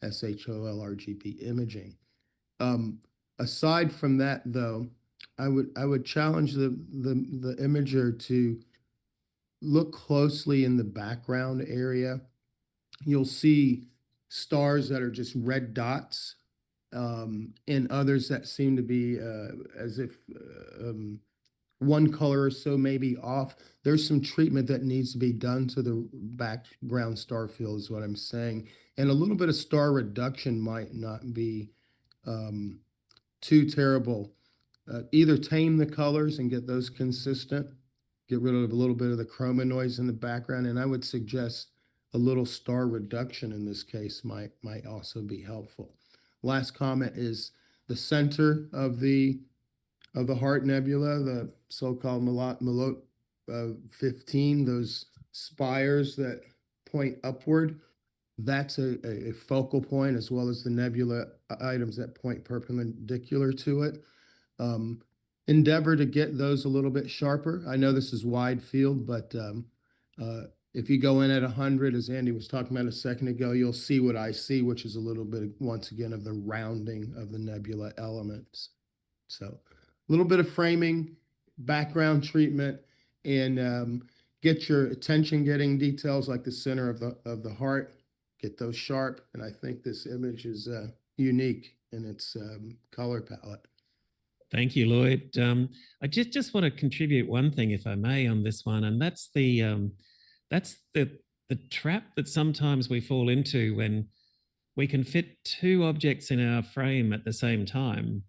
SHOL RGB imaging. Aside from that, though, I would challenge the imager to look closely in the background area. You'll see stars that are just red dots, and others that seem to be as if one color or so may be off. There's some treatment that needs to be done to the background star field is what I'm saying. And a little bit of star reduction might not be too terrible. Either tame the colors and get those consistent, get rid of a little bit of the chroma noise in the background, and I would suggest a little star reduction in this case might also be helpful. Last comment is the center of the Heart Nebula, the so-called Malot 15, those spires that point upward. That's a focal point, as well as the nebula items that point perpendicular to it. Endeavor to get those a little bit sharper. I know this is wide field, but if you go in at 100, as Andy was talking about a second ago, you'll see what I see, which is a little bit, once again, of the rounding of the nebula elements. So a little bit of framing, background treatment, and get your attention getting details like the center of the heart, get those sharp. And I think this image is unique in its color palette. Thank you, Lloyd. I just want to contribute one thing, if I may, on this one, and that's the trap that sometimes we fall into when we can fit 2 objects in our frame at the same time,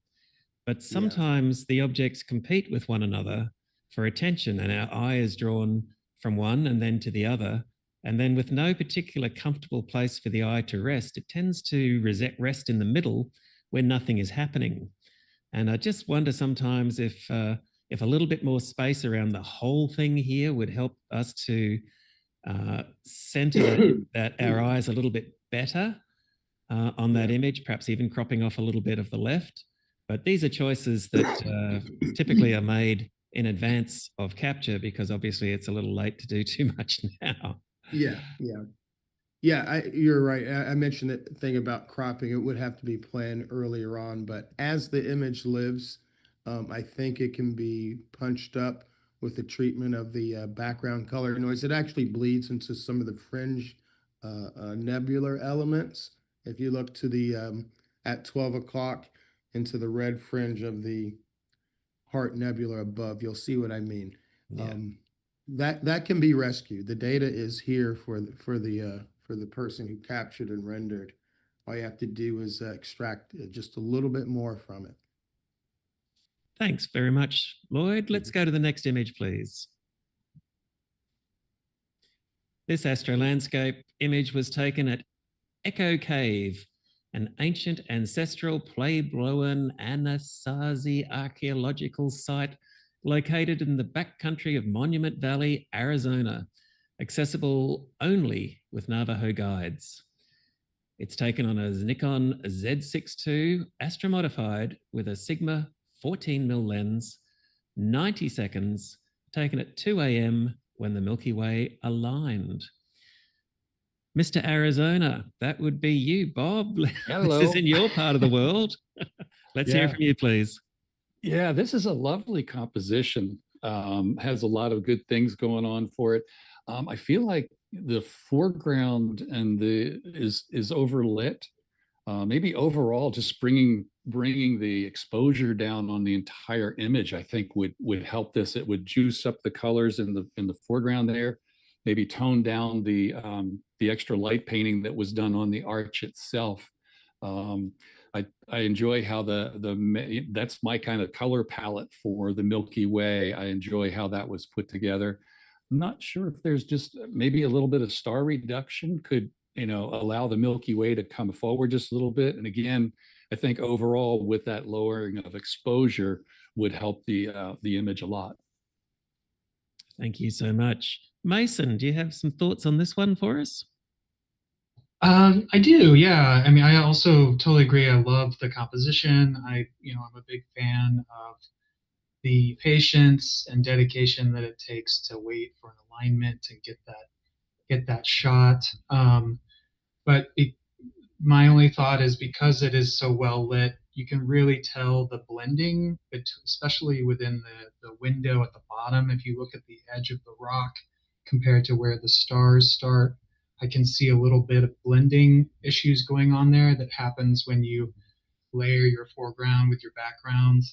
but sometimes the objects compete with one another for attention, and our eye is drawn from one and then to the other, and then with no particular comfortable place for the eye to rest, it tends to rest in the middle where nothing is happening. And I just wonder sometimes if a little bit more space around the whole thing here would help us to center that our eyes a little bit better on that image, perhaps even cropping off a little bit of the left. But these are choices that typically are made in advance of capture, because obviously it's a little late to do too much now. Yeah, you're right. I mentioned that thing about cropping. It would have to be planned earlier on, but as the image lives, I think it can be punched up with the treatment of the background color noise. It actually bleeds into some of the fringe nebular elements. If you look to the at 12 o'clock into the red fringe of the Heart Nebula above, you'll see what I mean. Yeah. That can be rescued. The data is here for the for the person who captured and rendered. All you have to do is extract just a little bit more from it. Thanks very much, Lloyd. Let's go to the next image, please. This astro landscape image was taken at Echo Cave, an ancient ancestral Puebloan Anasazi archaeological site located in the backcountry of Monument Valley, Arizona, accessible only with Navajo guides. It's taken on a Nikon Z6 II astromodified with a Sigma 14mm lens, 90 seconds, taken at 2 a.m. when the Milky Way aligned. Mr. Arizona, that would be you, Bob. Hello. This is in your part of the world. Let's hear from you, please. Yeah, this is a lovely composition. Has a lot of good things going on for it. I feel like the foreground and is overlit. Maybe overall, just bringing the exposure down on the entire image, I think would help this. It would juice up the colors in the foreground there. Maybe tone down the extra light painting that was done on the arch itself. I enjoy how that's my kind of color palette for the Milky Way. I enjoy how that was put together. I'm not sure if there's just maybe a little bit of star reduction could, allow the Milky Way to come forward just a little bit. And again, I think overall with that lowering of exposure would help the image a lot. Thank you so much. Mason, do you have some thoughts on this one for us? I do, yeah. I mean, I also totally agree. I love the composition. I'm a big fan of the patience and dedication that it takes to wait for an alignment and get that shot. But my only thought is because it is so well lit, you can really tell the blending, especially within the window at the bottom. If you look at the edge of the rock compared to where the stars start, I can see a little bit of blending issues going on there that happens when you layer your foreground with your background.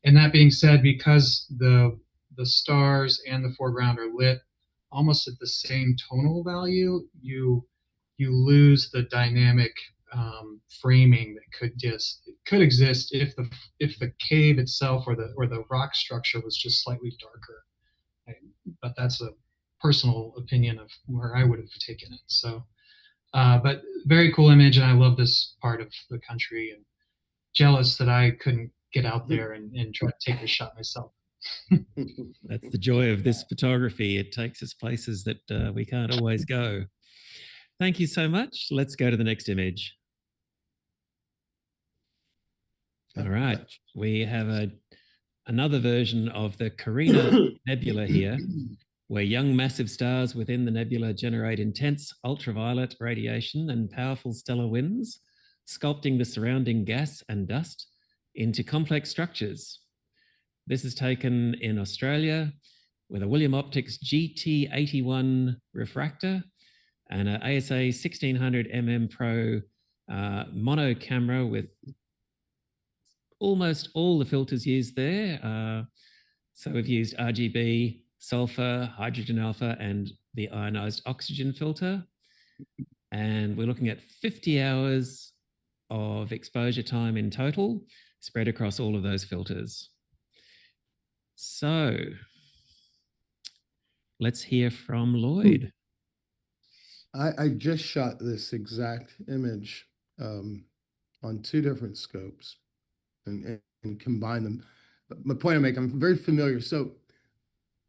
And that being said, because the stars and the foreground are lit almost at the same tonal value, you lose the dynamic framing that could exist if the cave itself or the rock structure was just slightly darker. But that's a personal opinion of where I would have taken it. So, but very cool image, and I love this part of the country. And jealous that I couldn't get out there and try to take the shot myself. That's the joy of this photography. It takes us places that we can't always go. Thank you so much. Let's go to the next image. All right. We have another version of the Carina Nebula here, where young massive stars within the nebula generate intense ultraviolet radiation and powerful stellar winds, sculpting the surrounding gas and dust into complex structures. This is taken in Australia with a William Optics GT81 refractor and an ASA 1600 mm Pro mono camera with almost all the filters used there. So we've used RGB, sulfur, hydrogen alpha, and the ionized oxygen filter. And we're looking at 50 hours of exposure time in total, spread across all of those filters. So let's hear from Lloyd. I just shot this exact image on 2 different scopes and combined them. But my point I'm making, I'm very familiar. So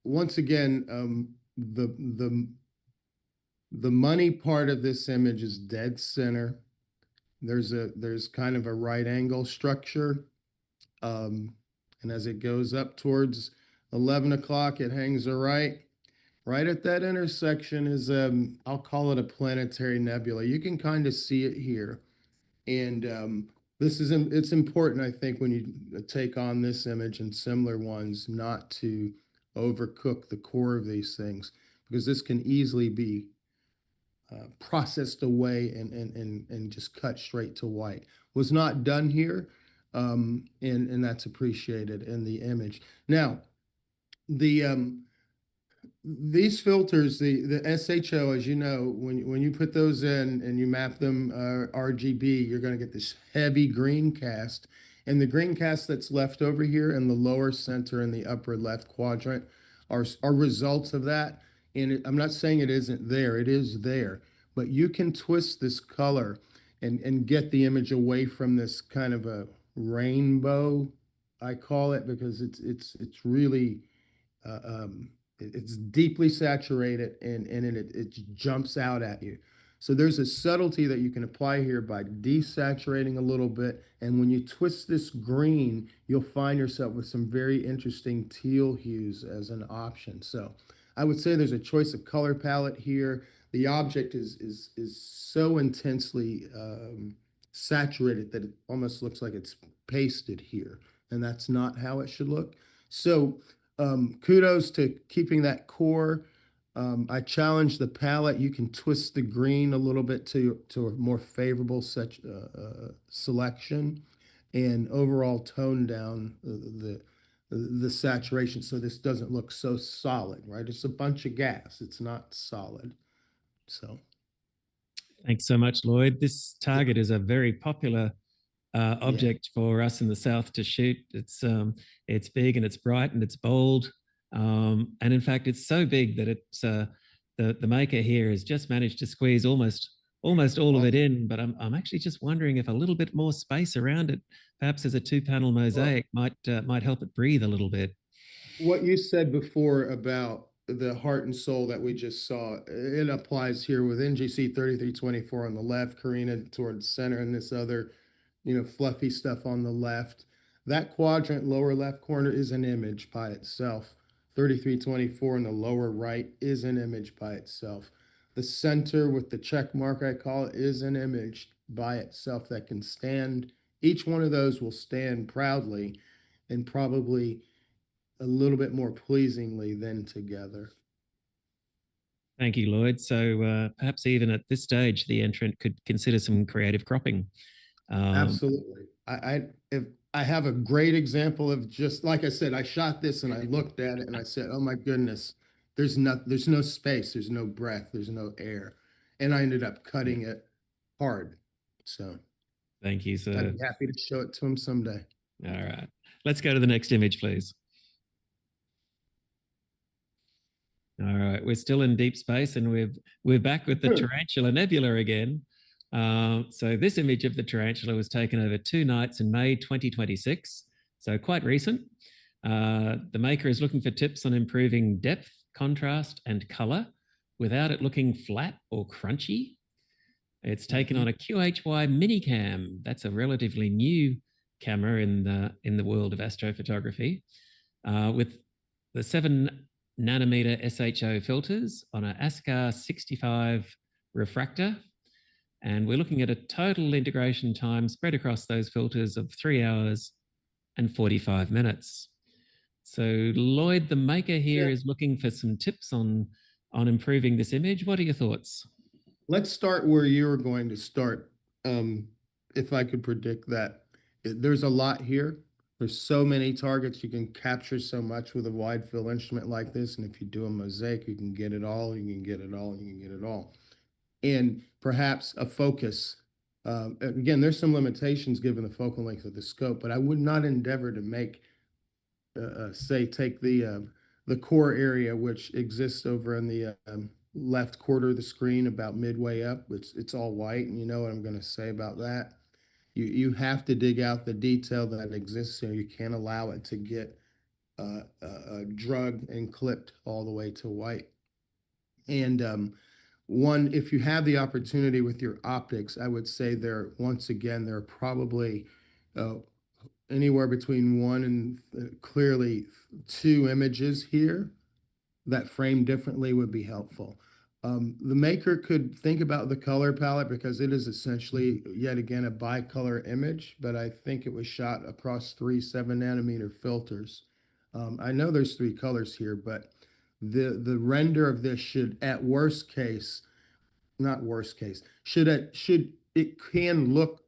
once again, the money part of this image is dead center. There's kind of a right angle structure. And as it goes up towards 11 o'clock, it hangs a right. Right at that intersection is, I'll call it a planetary nebula. You can kind of see it here. And it's important, I think, when you take on this image and similar ones, not to overcook the core of these things, because this can easily be processed away and just cut straight to white. Was not done here, and that's appreciated in the image. Now, these filters, the SHO, as you know, when you put those in and you map them RGB, you're going to get this heavy green cast. And the green cast that's left over here in the lower center in the upper left quadrant are results of that. And I'm not saying it isn't there, it is there. But you can twist this color and get the image away from this kind of a rainbow, I call it, because it's really it's deeply saturated and it jumps out at you. So there's a subtlety that you can apply here by desaturating a little bit. And when you twist this green, you'll find yourself with some very interesting teal hues as an option. So I would say there's a choice of color palette here. The object is so intensely saturated that it almost looks like it's pasted here. And that's not how it should look. So kudos to keeping that core. I challenge the palette. You can twist the green a little bit to a more favorable such selection, and overall tone down the saturation so this doesn't look so solid, right? It's a bunch of gas. It's not solid. So Thanks so much, Lloyd. This target is a very popular object for us in the South to shoot. It's big and it's bright and it's bold. And in fact, it's so big that it's the maker here has just managed to squeeze almost all of it in. But I'm actually just wondering if a little bit more space around it, perhaps as a 2-panel mosaic, might help it breathe a little bit. What you said before about the heart and soul that we just saw, it applies here with NGC 3324 on the left, Karina towards center, and this other, fluffy stuff on the left. That quadrant, lower left corner, is an image by itself. 3324 in the lower right is an image by itself. The center with the check mark, I call it, is an image by itself that can stand. Each one of those will stand proudly and probably a little bit more pleasingly than together. Thank you, Lloyd. So perhaps even at this stage, the entrant could consider some creative cropping. Absolutely. If I have a great example of, just like I said, I shot this and I looked at it and I said, oh my goodness, there's no space, there's no breath, there's no air. And I ended up cutting it hard. So thank you, sir. I'd be happy to show it to him someday. All right. Let's go to the next image, please. All right, we're still in deep space and we're back with the Tarantula Nebula again. So this image of the tarantula was taken over 2 nights in May 2026, so quite recent. The maker is looking for tips on improving depth, contrast, and color without it looking flat or crunchy. It's taken on a QHY minicam. That's a relatively new camera in the world of astrophotography, with the 7-nanometer SHO filters on an ASCAR 65 refractor. And we're looking at a total integration time spread across those filters of 3 hours and 45 minutes. So Lloyd, the maker here, is looking for some tips on improving this image. What are your thoughts? Let's start where you're going to start. If I could predict that. There's a lot here. There's so many targets. You can capture so much with a wide field instrument like this. And if you do a mosaic, you can get it all, you can get it all, you can get it all. And perhaps a focus. Again, there's some limitations given the focal length of the scope, but I would not endeavor to make, take the core area, which exists over in the left quarter of the screen about midway up. It's all white, and you know what I'm going to say about that. You have to dig out the detail that exists here. You can't allow it to get drugged and clipped all the way to white. And if you have the opportunity with your optics, I would say there are probably anywhere between 1 and clearly 2 images here that frame differently would be helpful. The maker could think about the color palette because it is essentially, yet again, a bicolor image, but I think it was shot across 3 7-nanometer filters. I know there's 3 colors here, but the render of this should, at worst case, not worst case, it can look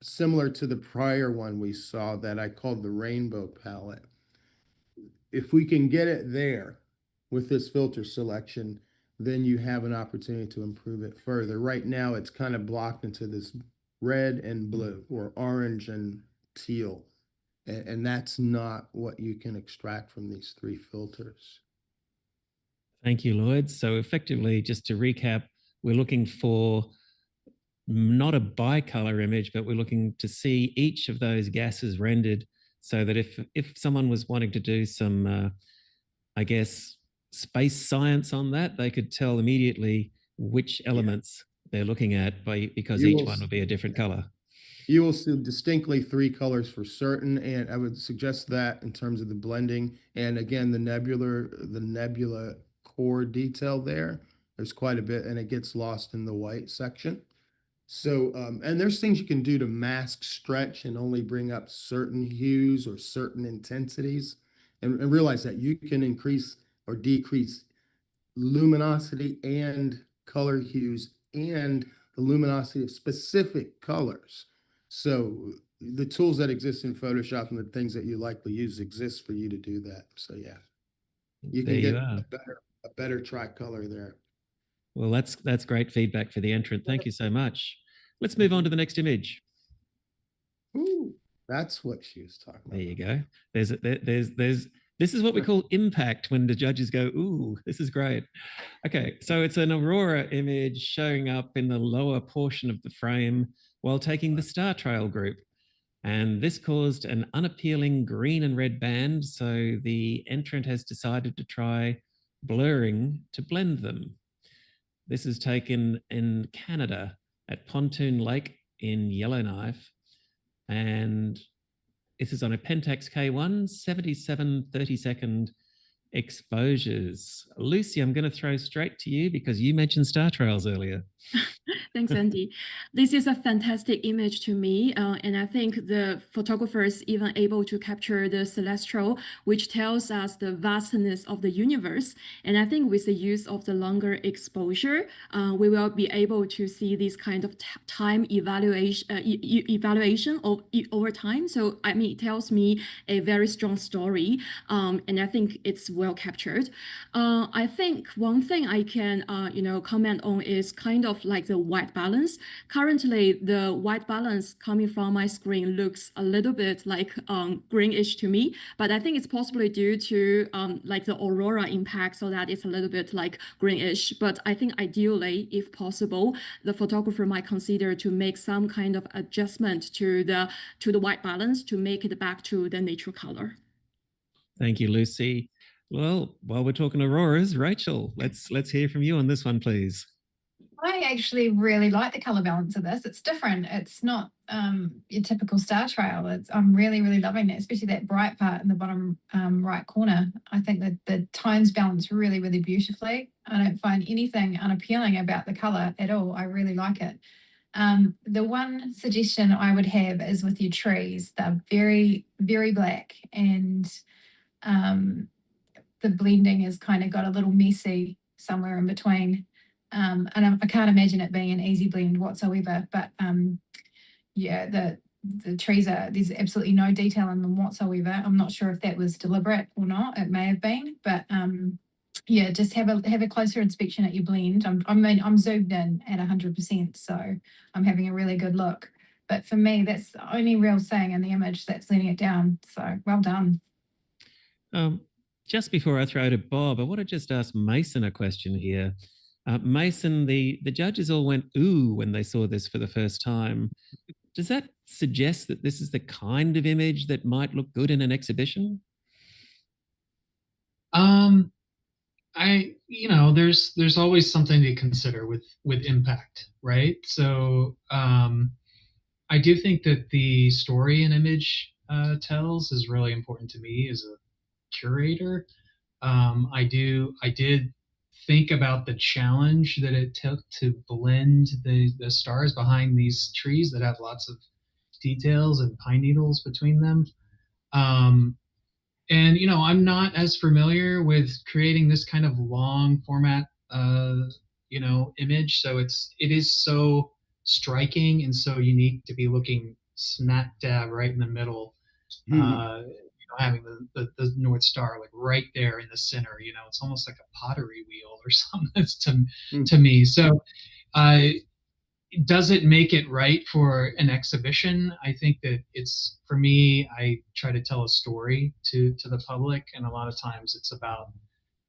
similar to the prior one we saw that I called the rainbow palette. If we can get it there, with this filter selection, then you have an opportunity to improve it further. Right now, it's kind of blocked into this red and blue or orange and teal. And that's not what you can extract from these three filters. Thank you, Lloyd. So effectively, just to recap, we're looking for not a bicolor image, but we're looking to see each of those gases rendered so that if someone was wanting to do some, I guess, space science on that, they could tell immediately which elements they're looking at because each one will be a different color. You will see distinctly three colors for certain, and I would suggest that in terms of the blending. And again, the nebula core detail there's quite a bit, and it gets lost in the white section. So, and there's things you can do to mask stretch and only bring up certain hues or certain intensities, and realize that you can increase or decrease luminosity and color hues and the luminosity of specific colors. So the tools that exist in Photoshop and the things that you likely use exist for you to do that. So yeah, you can get a better tricolor there. Well, that's great feedback for the entrant. Thank you so much. Let's move on to the next image. Ooh, that's what she was talking about. There you go. This is what we call impact when the judges go, ooh, this is great. Okay, so it's an aurora image showing up in the lower portion of the frame while taking the star trail group. And this caused an unappealing green and red band, so the entrant has decided to try blurring to blend them. This is taken in Canada at Pontoon Lake in Yellowknife. And this is on a Pentax K1, 77 30-second exposures. Lucy, I'm going to throw straight to you because you mentioned star trails earlier. Thanks, Andy. This is a fantastic image to me, and I think the photographers even able to capture the celestial, which tells us the vastness of the universe. And I think with the use of the longer exposure, we will be able to see this kind of time evaluation over time. So I mean, it tells me a very strong story, and I think it's well captured. I think one thing I can comment on is kind of like the white balance. Currently, the white balance coming from my screen looks a little bit like greenish to me, but I think it's possibly due to like the aurora impact, so that it's a little bit like greenish. But I think ideally, if possible, the photographer might consider to make some kind of adjustment to the white balance to make it back to the natural color. Thank you, Lucy. Well, while we're talking auroras, Rachel, let's hear from you on this one, please. I actually really like the color balance of this. It's different. It's not your typical star trail. I'm really, really loving that, especially that bright part in the bottom right corner. I think that the tones balance really, really beautifully. I don't find anything unappealing about the color at all. I really like it. The one suggestion I would have is with your trees. They're very, very black, and the blending has kind of got a little messy somewhere in between. And I can't imagine it being an easy blend whatsoever. But yeah, the trees there's absolutely no detail in them whatsoever. I'm not sure if that was deliberate or not. It may have been, but yeah, just have a closer inspection at your blend. I'm zoomed in at 100%, so I'm having a really good look. But for me, that's the only real thing in the image that's letting it down. So well done. Just before I throw to Bob, I want to just ask Mason a question here. Mason, the judges all went ooh when they saw this for the first time. Does that suggest that this is the kind of image that might look good in an exhibition? There's always something to consider with impact, right? So I do think that the story an image tells is really important to me as a curator. I did think about the challenge that it took to blend the stars behind these trees that have lots of details and pine needles between them. And I'm not as familiar with creating this kind of long format image, so it is so striking and so unique to be looking smack dab right in the middle having the North Star like right there in the center. It's almost like a pottery wheel or something to me. So, does it make it right for an exhibition? I think that it's, for me, I try to tell a story to the public, and a lot of times it's about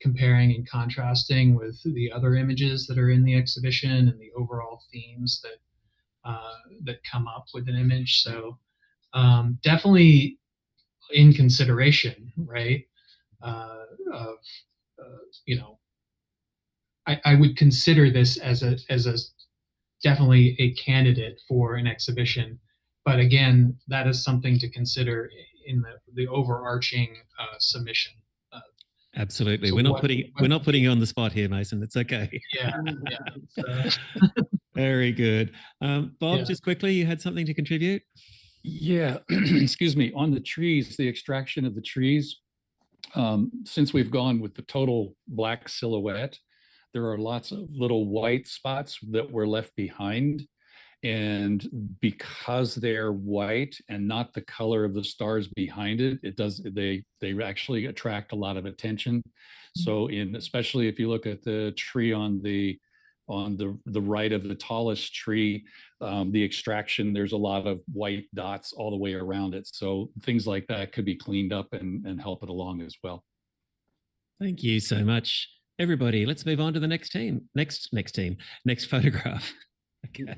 comparing and contrasting with the other images that are in the exhibition and the overall themes that come up with an image. So definitely in consideration, right? Of I would consider this as a definitely a candidate for an exhibition, but again, that is something to consider in the overarching submission. Absolutely. So we're not putting you on the spot here, Mason. It's okay. Yeah. Very good. Bob, Yeah. just quickly, you had something to contribute? Yeah, excuse me. On the trees, the extraction of the trees, since we've gone with the total black silhouette, there are lots of little white spots that were left behind. And because they're white and not the color of the stars behind it, they actually attract a lot of attention. So especially if you look at the tree on the right of the tallest tree, the extraction, there's a lot of white dots all the way around it. So things like that could be cleaned up and help it along as well. Thank you so much, everybody. Let's move on to the next photograph. Okay.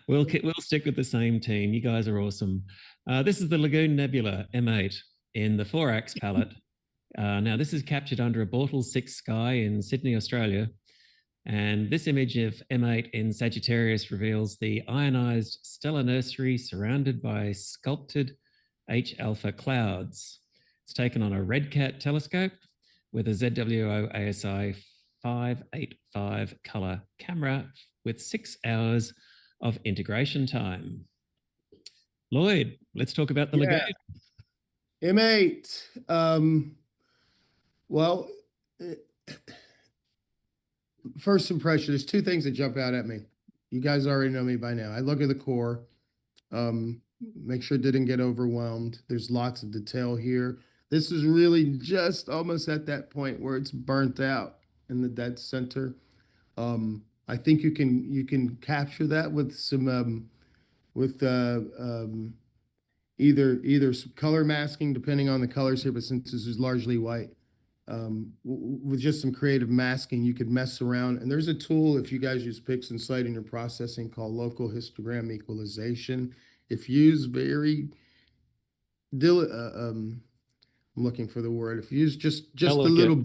We'll stick with the same team. You guys are awesome. This is the Lagoon Nebula M8 in the 4-ax palette. Now, this is captured under a Bortle 6 sky in Sydney, Australia. And this image of M8 in Sagittarius reveals the ionized stellar nursery surrounded by sculpted H-alpha clouds. It's taken on a Red Cat telescope with a ZWO ASI 585 color camera with 6 hours of integration time. Lloyd, let's talk about the Lagoon. M8. Well, first impression, there's two things that jump out at me. You guys already know me by now. I look at the core, make sure it didn't get overwhelmed. There's lots of detail here. This is really just almost at that point where it's burnt out in the dead center. I think you can capture that with some either some color masking, depending on the colors here, but since this is largely white, with just some creative masking, you could mess around. And there's a tool, if you guys use Pixel Sight in your processing, called local histogram equalization. If used I'm looking for the word. If used just a little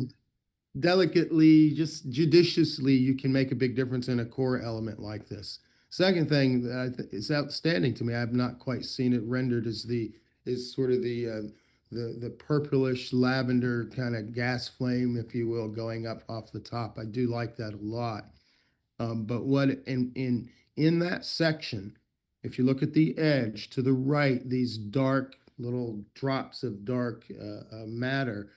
delicately, just judiciously, you can make a big difference in a core element like this. Second thing that is outstanding to me, I've not quite seen it rendered, is sort of the purplish lavender kind of gas flame, if you will, going up off the top. I do like that a lot. But what in that section, if you look at the edge to the right, these dark little drops of dark matter,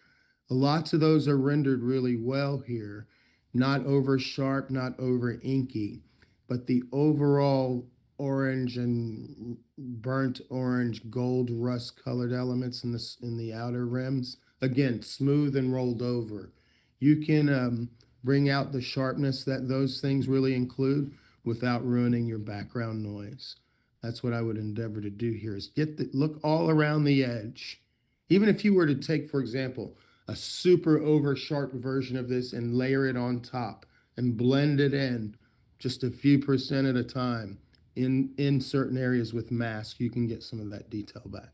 lots of those are rendered really well here. Not over sharp, not over inky, but the overall orange and burnt orange, gold rust colored elements in the outer rims, again, smooth and rolled over. You can bring out the sharpness that those things really include without ruining your background noise. That's what I would endeavor to do here, is look all around the edge. Even if you were to take, for example, a super over sharp version of this and layer it on top and blend it in just a few percent at a time in certain areas with mask, you can get some of that detail back.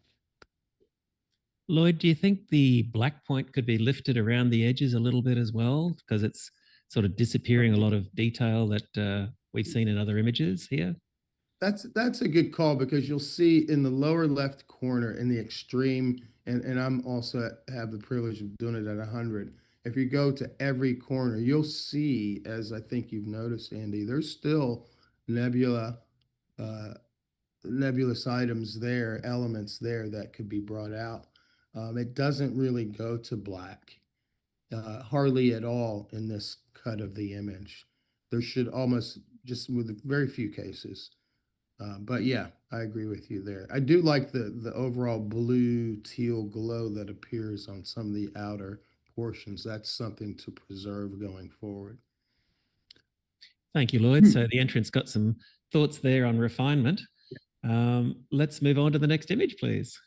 Lloyd, do you think the black point could be lifted around the edges a little bit as well? Because it's sort of disappearing a lot of detail that we've seen in other images here. That's a good call, because you'll see in the lower left corner in the extreme, and I'm also have the privilege of doing it at 100. If you go to every corner, you'll see, as I think you've noticed, Andy, there's still nebulous items there, elements there that could be brought out. It doesn't really go to black, hardly at all in this cut of the image. There should almost, just with very few cases, But yeah, I agree with you there. I do like the overall blue teal glow that appears on some of the outer portions. That's something to preserve going forward. Thank you, Lloyd. So the entrance got some thoughts there on refinement. Let's move on to the next image, please.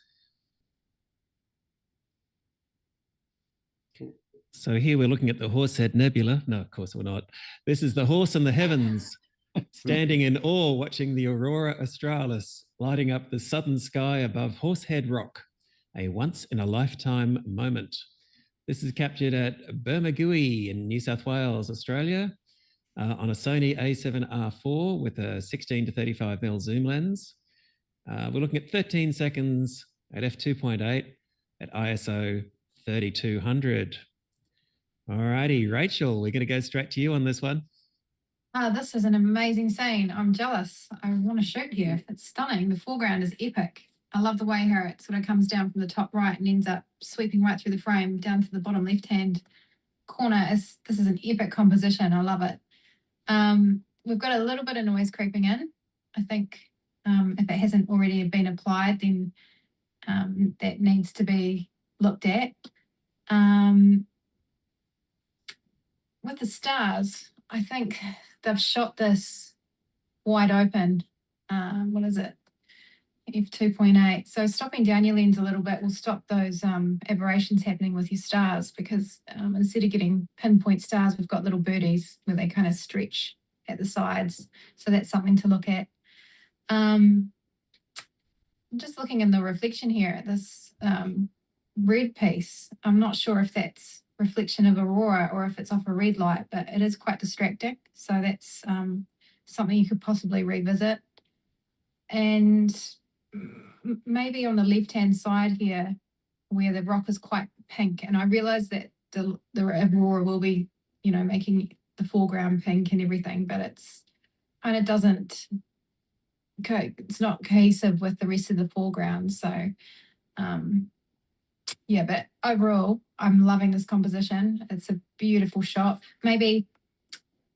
So here we're looking at the Horsehead Nebula. No, of course we're not. This is the horse in the heavens, standing in awe watching the Aurora Australis lighting up the southern sky above Horsehead Rock, a once-in-a-lifetime moment. This is captured at Bermagui in New South Wales, Australia, on a Sony A7R4 with a 16 to 35mm zoom lens. We're looking at 13 seconds at f2.8 at ISO 3200. All righty, Rachel, we're going to go straight to you on this one. This is an amazing scene. I'm jealous. I want to shoot here. It's stunning. The foreground is epic. I love the way how it sort of comes down from the top right and ends up sweeping right through the frame down to the bottom left-hand corner. This is an epic composition. I love it. We've got a little bit of noise creeping in. I think if it hasn't already been applied, then that needs to be looked at. With the stars, I think they've shot this wide open. What is it? F2.8. So stopping down your lens a little bit will stop those aberrations happening with your stars, because instead of getting pinpoint stars, we've got little birdies where they kind of stretch at the sides. So that's something to look at. I'm just looking in the reflection here at this red piece. I'm not sure if that's reflection of aurora or if it's off a red light, but it is quite distracting. So that's something you could possibly revisit. And maybe on the left-hand side here, where the rock is quite pink, and I realize that the aurora will be, making the foreground pink and everything, but it's kind of it's not cohesive with the rest of the foreground. So yeah, but overall, I'm loving this composition. It's a beautiful shot. Maybe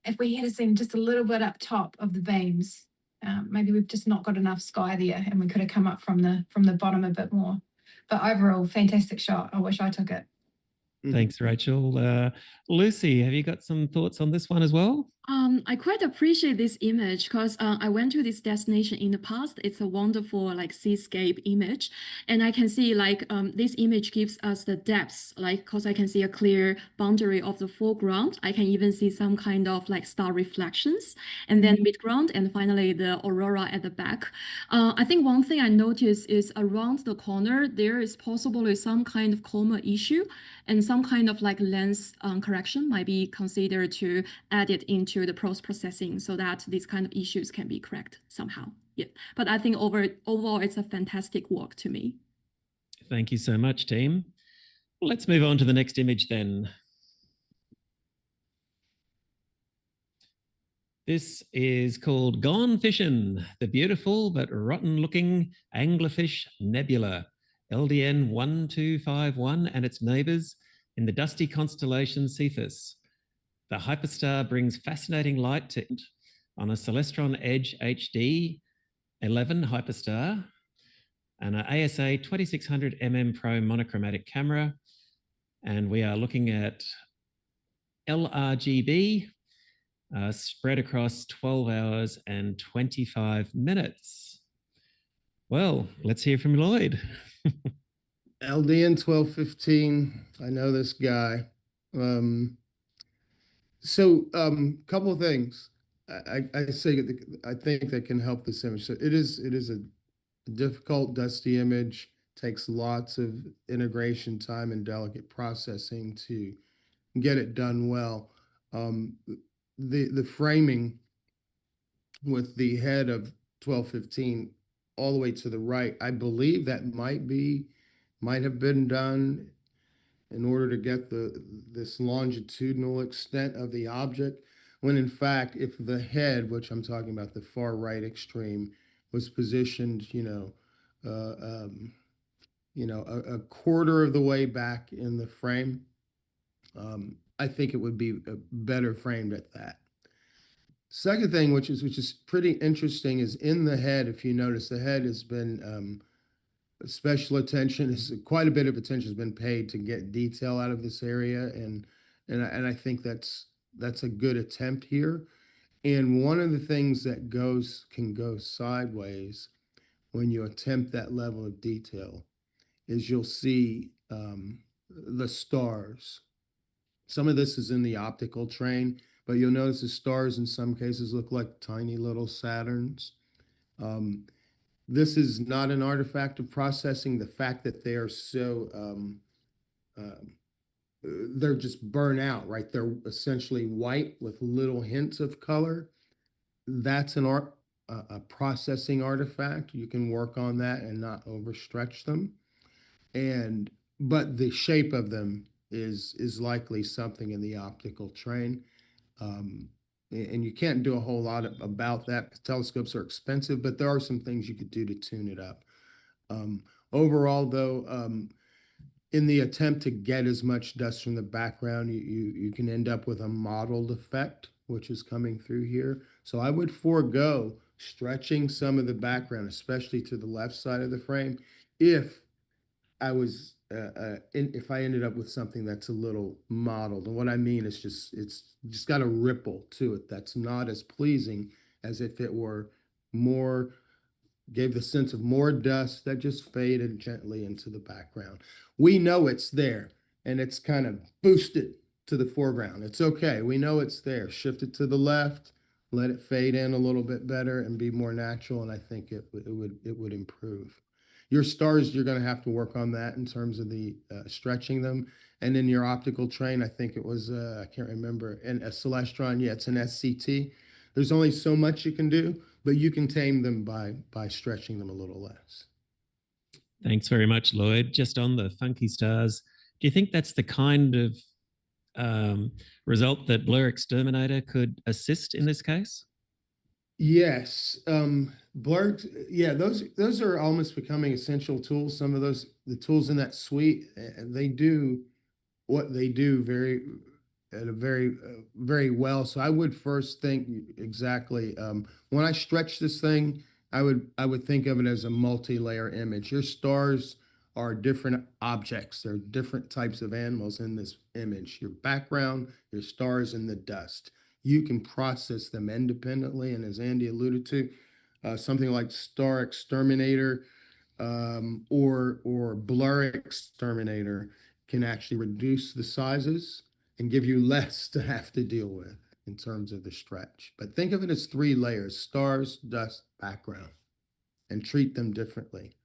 if we had seen just a little bit up top of the beams, maybe we've just not got enough sky there, and we could have come up from the bottom a bit more. But overall, fantastic shot. I wish I took it. Thanks, Rachel. Lucy, have you got some thoughts on this one as well? I quite appreciate this image because I went to this destination in the past. It's a wonderful seascape image, and I can see this image gives us the depths, because I can see a clear boundary of the foreground. I can even see some kind of star reflections, and then midground, and finally the aurora at the back. I think one thing I noticed is around the corner there is possibly some kind of chroma issue, and some kind of lens correction might be considered to add it into the post-processing so that these kind of issues can be corrected somehow. Yeah, but I think overall it's a fantastic work to me. Thank you so much, team. Let's move on to the next image then. This is called Gone Fishin', the beautiful but rotten-looking anglerfish nebula, LDN 1251 and its neighbors in the dusty constellation Cephus. The hyperstar brings fascinating light to it on a Celestron Edge HD 11 hyperstar and an ASA 2600 Pro monochromatic camera. And we are looking at LRGB spread across 12 hours and 25 minutes. Well, let's hear from Lloyd. LDN 1215. I know this guy. Couple of things. I think that can help this image. So it is a difficult, dusty image. Takes lots of integration time and delicate processing to get it done well. The framing with the head of 1215 all the way to the right, I believe that might have been done in order to get this longitudinal extent of the object, when in fact, if the head, which I'm talking about the far right extreme, was positioned, a quarter of the way back in the frame, I think it would be better framed at that. Second thing, which is pretty interesting, is in the head. If you notice, the head has been special attention is quite a bit of attention has been paid to get detail out of this area, and I think that's a good attempt here. And one of the things that can go sideways when you attempt that level of detail is you'll see the stars. Some of this is in the optical train, but you'll notice the stars in some cases look like tiny little Saturns. Um, this is not an artifact of processing. The fact that they are so um, they're just burnt out, right? They're essentially white with little hints of color. That's a processing artifact. You can work on that and not overstretch them. And but the shape of them is likely something in the optical train. Um, and you can't do a whole lot about that. Telescopes are expensive, but there are some things you could do to tune it up. Um, Overall, though, in the attempt to get as much dust from the background, you can end up with a mottled effect, which is coming through here. So I would forego stretching some of the background, especially to the left side of the frame, if if I ended up with something that's a little mottled. And what I mean is it's just got a ripple to it that's not as pleasing as if it were more, gave the sense of more dust that just faded gently into the background. We know it's there, and it's kind of boosted to the foreground. It's okay. We know it's there. Shift it to the left, let it fade in a little bit better and be more natural, and I think it would improve. Your stars, you're going to have to work on that in terms of the stretching them. And in your optical train, I think it was, I can't remember, and a Celestron, yeah, it's an SCT. There's only so much you can do, but you can tame them by stretching them a little less. Thanks very much, Lloyd. Just on the funky stars, do you think that's the kind of result that Blur Exterminator could assist in this case? Yes, blur. Yeah, those are almost becoming essential tools. Some of the tools in that suite, they do what they do very well. So I would first think exactly when I stretch this thing, I would think of it as a multi-layer image. Your stars are different objects. They're different types of animals in this image. Your background, your stars, and the dust. You can process them independently, and as Andy alluded to, something like Star Exterminator or Blur Exterminator can actually reduce the sizes and give you less to have to deal with in terms of the stretch. But think of it as 3 layers: stars, dust, background, and treat them differently.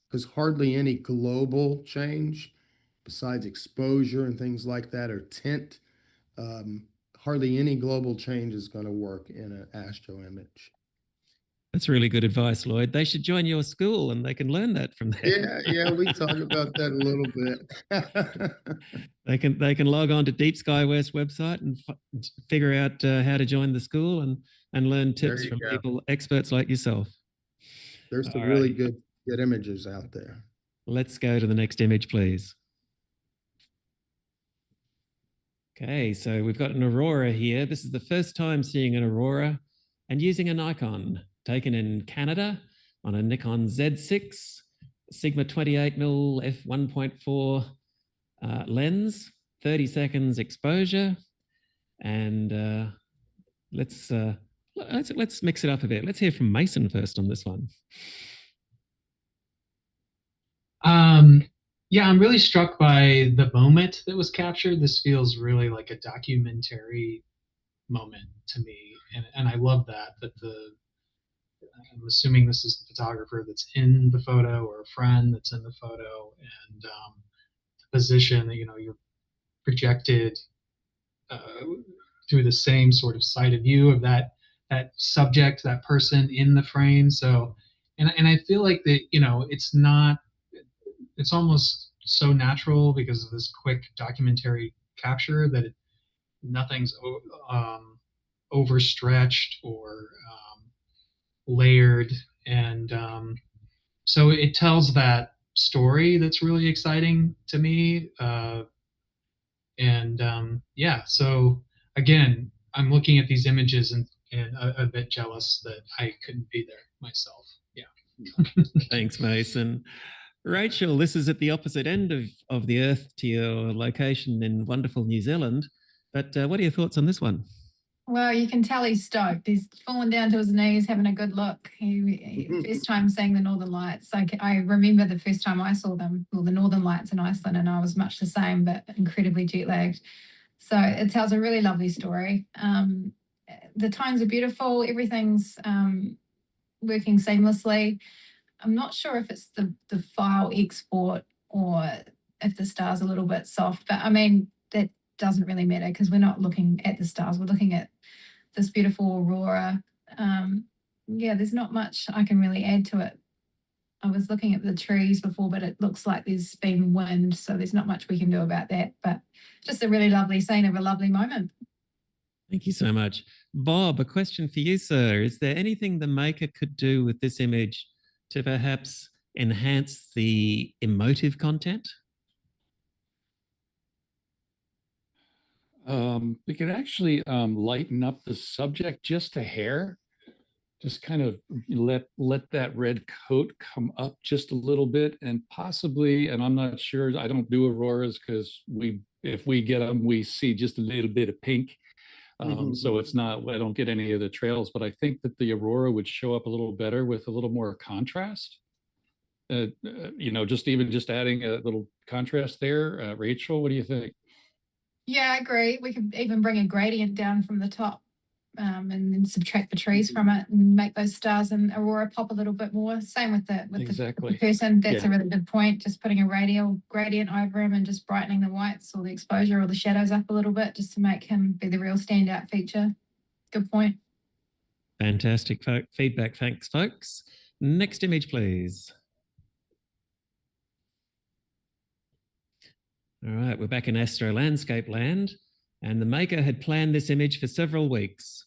Because hardly any global change, besides exposure and things like that, or tint, um, hardly any global change is going to work in an astro image. That's really good advice, Lloyd. They should join your school and they can learn that from there. Yeah, we talk about that a little bit. They can log on to Deep Sky West website and figure out how to join the school and learn tips from people, experts like yourself. There's some really good images out there. Let's go to the next image, please. Okay, so we've got an aurora here. This is the first time seeing an aurora and using a Nikon taken in Canada on a Nikon Z6 Sigma 28mm f1.4 lens, 30 seconds exposure, and let's mix it up a bit. Let's hear from Mason first on this one. Yeah, I'm really struck by the moment that was captured. This feels really like a documentary moment to me, and I love that I'm assuming this is the photographer that's in the photo or a friend that's in the photo, and the position that you're projected through the same sort of side of view of that subject, that person in the frame. So, and I feel like that it's almost so natural because of this quick documentary capture that nothing's overstretched or layered, and so it tells that story that's really exciting to me. Yeah, so again, I'm looking at these images and and a bit jealous that I couldn't be there myself. Yeah. Thanks, Mason. Rachel, this is at the opposite end of the Earth to your location in wonderful New Zealand. But what are your thoughts on this one? Well, you can tell he's stoked. He's fallen down to his knees, having a good look. He first time seeing the Northern Lights. I remember the first time I saw them, well, the Northern Lights in Iceland, and I was much the same, but incredibly jet lagged. So it tells a really lovely story. The tones are beautiful. Everything's working seamlessly. I'm not sure if it's the file export or if the star's a little bit soft, but I mean, that doesn't really matter because we're not looking at the stars. We're looking at this beautiful aurora. Yeah, there's not much I can really add to it. I was looking at the trees before, but it looks like there's been wind, so there's not much we can do about that. But just a really lovely scene of a lovely moment. Thank you so much. Bob, a question for you, sir. Is there anything the maker could do with this image to perhaps enhance the emotive content? We could actually lighten up the subject just a hair. Just kind of let that red coat come up just a little bit, and possibly, and I'm not sure, I don't do auroras because if we get them, we see just a little bit of pink. So it's not, I don't get any of the trails, but I think that the aurora would show up a little better with a little more contrast. Just adding a little contrast there. Rachel, what do you think? Yeah, I agree. We could even bring a gradient down from the top and then subtract the trees from it and make those stars and aurora pop a little bit more. Same with Exactly. the person. That's a really good point. Just putting a radial gradient over him and just brightening the whites or the exposure or the shadows up a little bit just to make him be the real standout feature. Good point. Fantastic feedback. Thanks, folks. Next image, please. All right, we're back in Astro Landscape land, and the maker had planned this image for several weeks.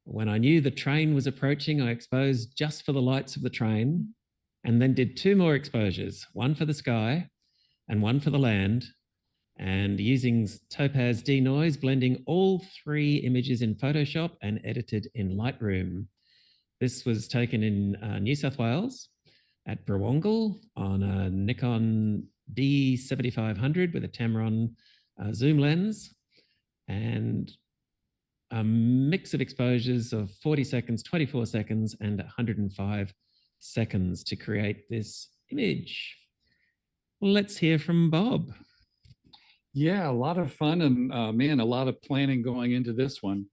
When I knew the train was approaching, I exposed just for the lights of the train, and then did 2 more exposures, one for the sky and one for the land, and using Topaz denoise, blending all 3 images in Photoshop and edited in Lightroom. This was taken in New South Wales at Brawongal on a Nikon D7500 with a Tamron zoom lens, and a mix of exposures of 40 seconds, 24 seconds, and 105 seconds to create this image. Let's hear from Bob. Yeah, a lot of fun and man, a lot of planning going into this one.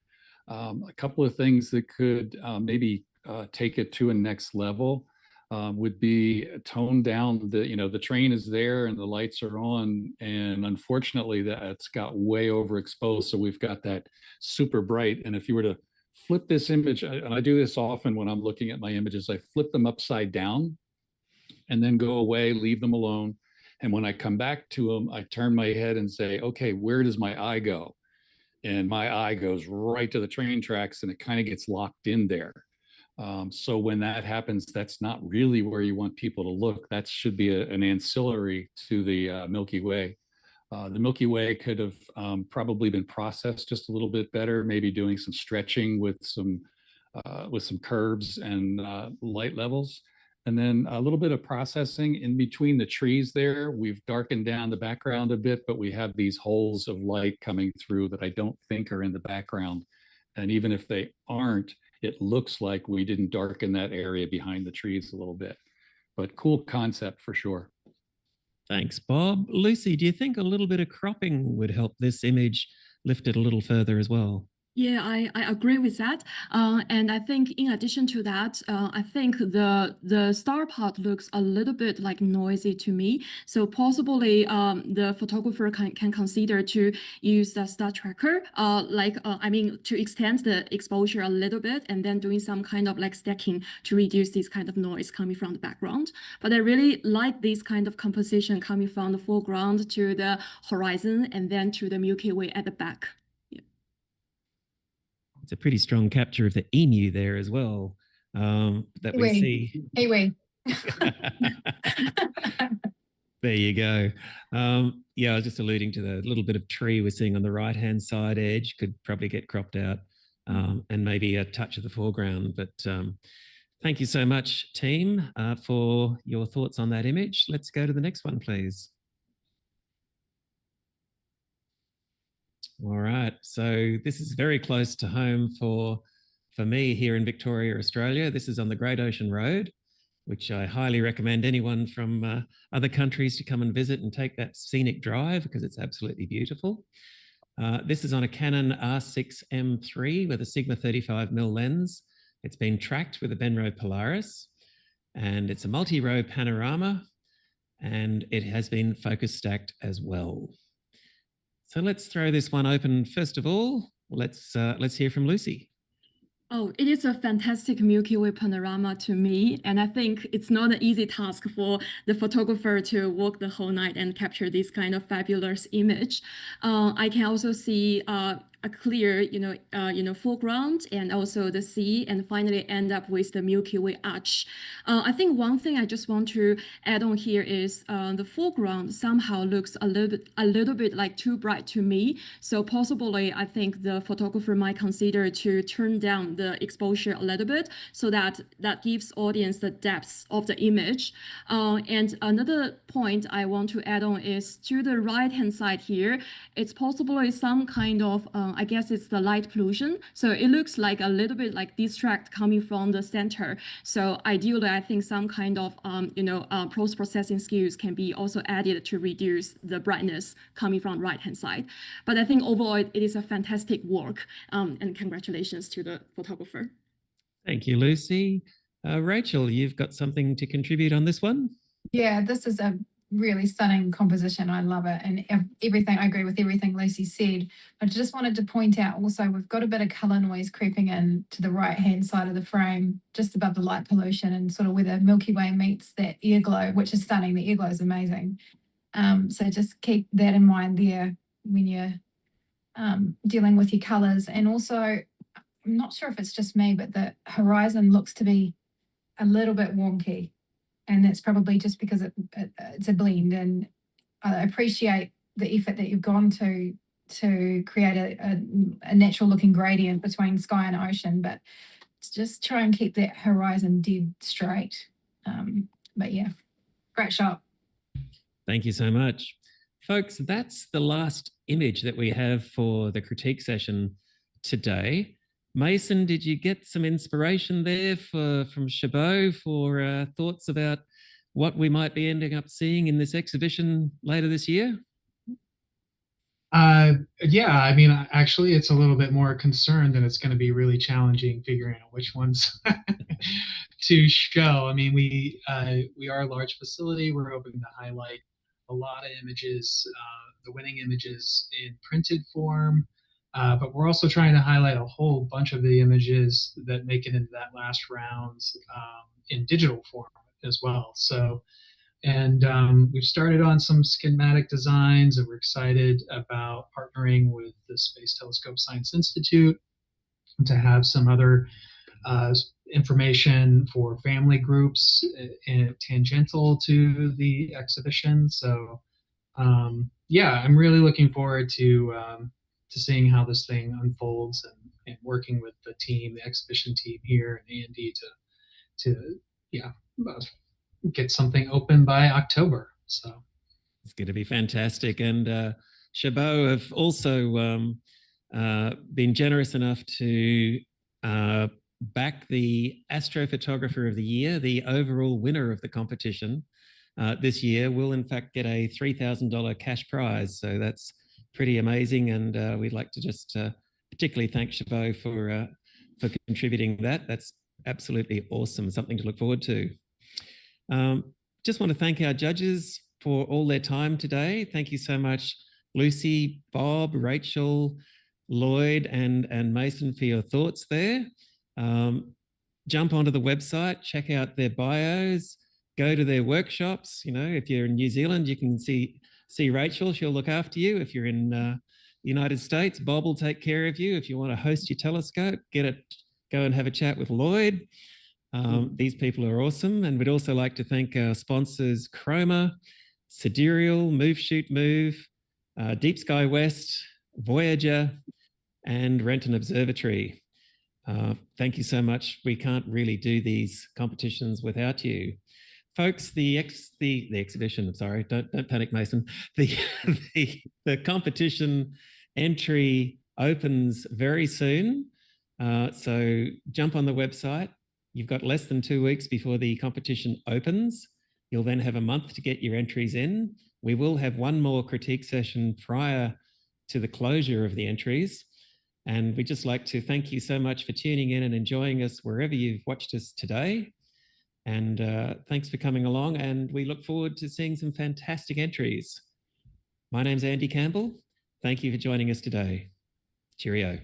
A couple of things that could maybe take it to a next level would be tone down the train is there and the lights are on, and unfortunately that's got way overexposed, so we've got that super bright. And if you were to flip this image, and I do this often when I'm looking at my images, I flip them upside down and then go away, leave them alone. And when I come back to them, I turn my head and say, okay, where does my eye go? And my eye goes right to the train tracks, and it kind of gets locked in there. So when that happens, that's not really where you want people to look. That should be an ancillary to the Milky Way. The Milky Way could have probably been processed just a little bit better, maybe doing some stretching with some curves and light levels. And then a little bit of processing in between the trees there. We've darkened down the background a bit, but we have these holes of light coming through that I don't think are in the background. And even if they aren't, it looks like we didn't darken that area behind the trees a little bit. But cool concept for sure. Thanks, Bob. Lucy, do you think a little bit of cropping would help this image lift it a little further as well? Yeah, I agree with that. And I think in addition to that, I think the star part looks a little bit like noisy to me. So possibly the photographer can consider to use the star tracker, to extend the exposure a little bit and then doing some kind of like stacking to reduce this kind of noise coming from the background. But I really like this kind of composition coming from the foreground to the horizon and then to the Milky Way at the back. It's a pretty strong capture of the emu there as well, that we see. Anyway. There you go. Yeah, I was just alluding to the little bit of tree we're seeing on the right-hand side edge, could probably get cropped out and maybe a touch of the foreground. But thank you so much, team, for your thoughts on that image. Let's go to the next one, please. All right, so this is very close to home for me here in Victoria, Australia. This is on the Great Ocean Road, which I highly recommend anyone from other countries to come and visit and take that scenic drive, because it's absolutely beautiful. This is on a Canon R6M3 with a Sigma 35mm lens. It's been tracked with a Benro Polaris, and it's a multi-row panorama, and it has been focus stacked as well. So let's throw this one open. First of all, let's hear from Lucy. Oh, it is a fantastic Milky Way panorama to me, and I think it's not an easy task for the photographer to work the whole night and capture this kind of fabulous image. I can also see a clear, foreground, and also the sea, and finally end up with the Milky Way arch. I think one thing I just want to add on here is the foreground somehow looks a little bit like too bright to me. So possibly, I think the photographer might consider to turn down the exposure a little bit, so that gives audience the depth of the image. And another point I want to add on is to the right-hand side here, it's possibly some kind of I guess it's the light pollution. So it looks like a little bit like distract coming from the center. So ideally, I think some kind of post-processing skills can be also added to reduce the brightness coming from right-hand side. But I think overall, it is a fantastic work, and congratulations to the photographer. Thank you, Lucy. Rachel, you've got something to contribute on this one? Yeah, this is a really stunning composition. I love it. And everything, I agree with everything Lucy said. I just wanted to point out also, we've got a bit of color noise creeping in to the right-hand side of the frame, just above the light pollution, and sort of where the Milky Way meets that air glow, which is stunning. The air glow is amazing. So just keep that in mind there when you're dealing with your colors. And also, I'm not sure if it's just me, but the horizon looks to be a little bit wonky. And that's probably just because it's a blend. And I appreciate the effort that you've gone to create a natural looking gradient between sky and ocean, but just try and keep that horizon dead straight. But yeah, great shot. Thank you so much. Folks, that's the last image that we have for the critique session today. Mason, did you get some inspiration there from Chabot for thoughts about what we might be ending up seeing in this exhibition later this year? Yeah, I mean, actually, it's a little bit more concerned that it's going to be really challenging figuring out which ones to show. I mean, we are a large facility. We're hoping to highlight a lot of images, the winning images in printed form. But we're also trying to highlight a whole bunch of the images that make it into that last round in digital form as well. So, and we've started on some schematic designs, and we're excited about partnering with the Space Telescope Science Institute to have some other information for family groups tangential to the exhibition. So, yeah, I'm really looking forward to seeing how this thing unfolds, and working with the team, the exhibition team here, and Andy to get something open by October. So it's going to be fantastic. And Chabot have also been generous enough to back the Astrophotographer of the Year. The overall winner of the competition this year will in fact get a $3,000 cash prize. So that's pretty amazing, and we'd like to just particularly thank Chabot for contributing that. That's absolutely awesome, something to look forward to. Just want to thank our judges for all their time today. Thank you so much, Lucy, Bob, Rachel, Lloyd, and Mason, for your thoughts there. Jump onto the website, check out their bios, go to their workshops. You know, if you're in New Zealand, you can see Rachel. She'll look after you. If you're in the United States, Bob will take care of you. If you want to host your telescope, go and have a chat with Lloyd. These people are awesome. And we'd also like to thank our sponsors, Chroma, Sidereal, Move Shoot Move, Deep Sky West, Voyager, and Renton Observatory. Thank you so much. We can't really do these competitions without you. Folks, the exhibition, sorry, don't panic, Mason. The competition entry opens very soon. So jump on the website. You've got less than 2 weeks before the competition opens. You'll then have a month to get your entries in. We will have one more critique session prior to the closure of the entries. And we'd just like to thank you so much for tuning in and enjoying us wherever you've watched us today. And thanks for coming along. And we look forward to seeing some fantastic entries. My name's Andy Campbell. Thank you for joining us today. Cheerio.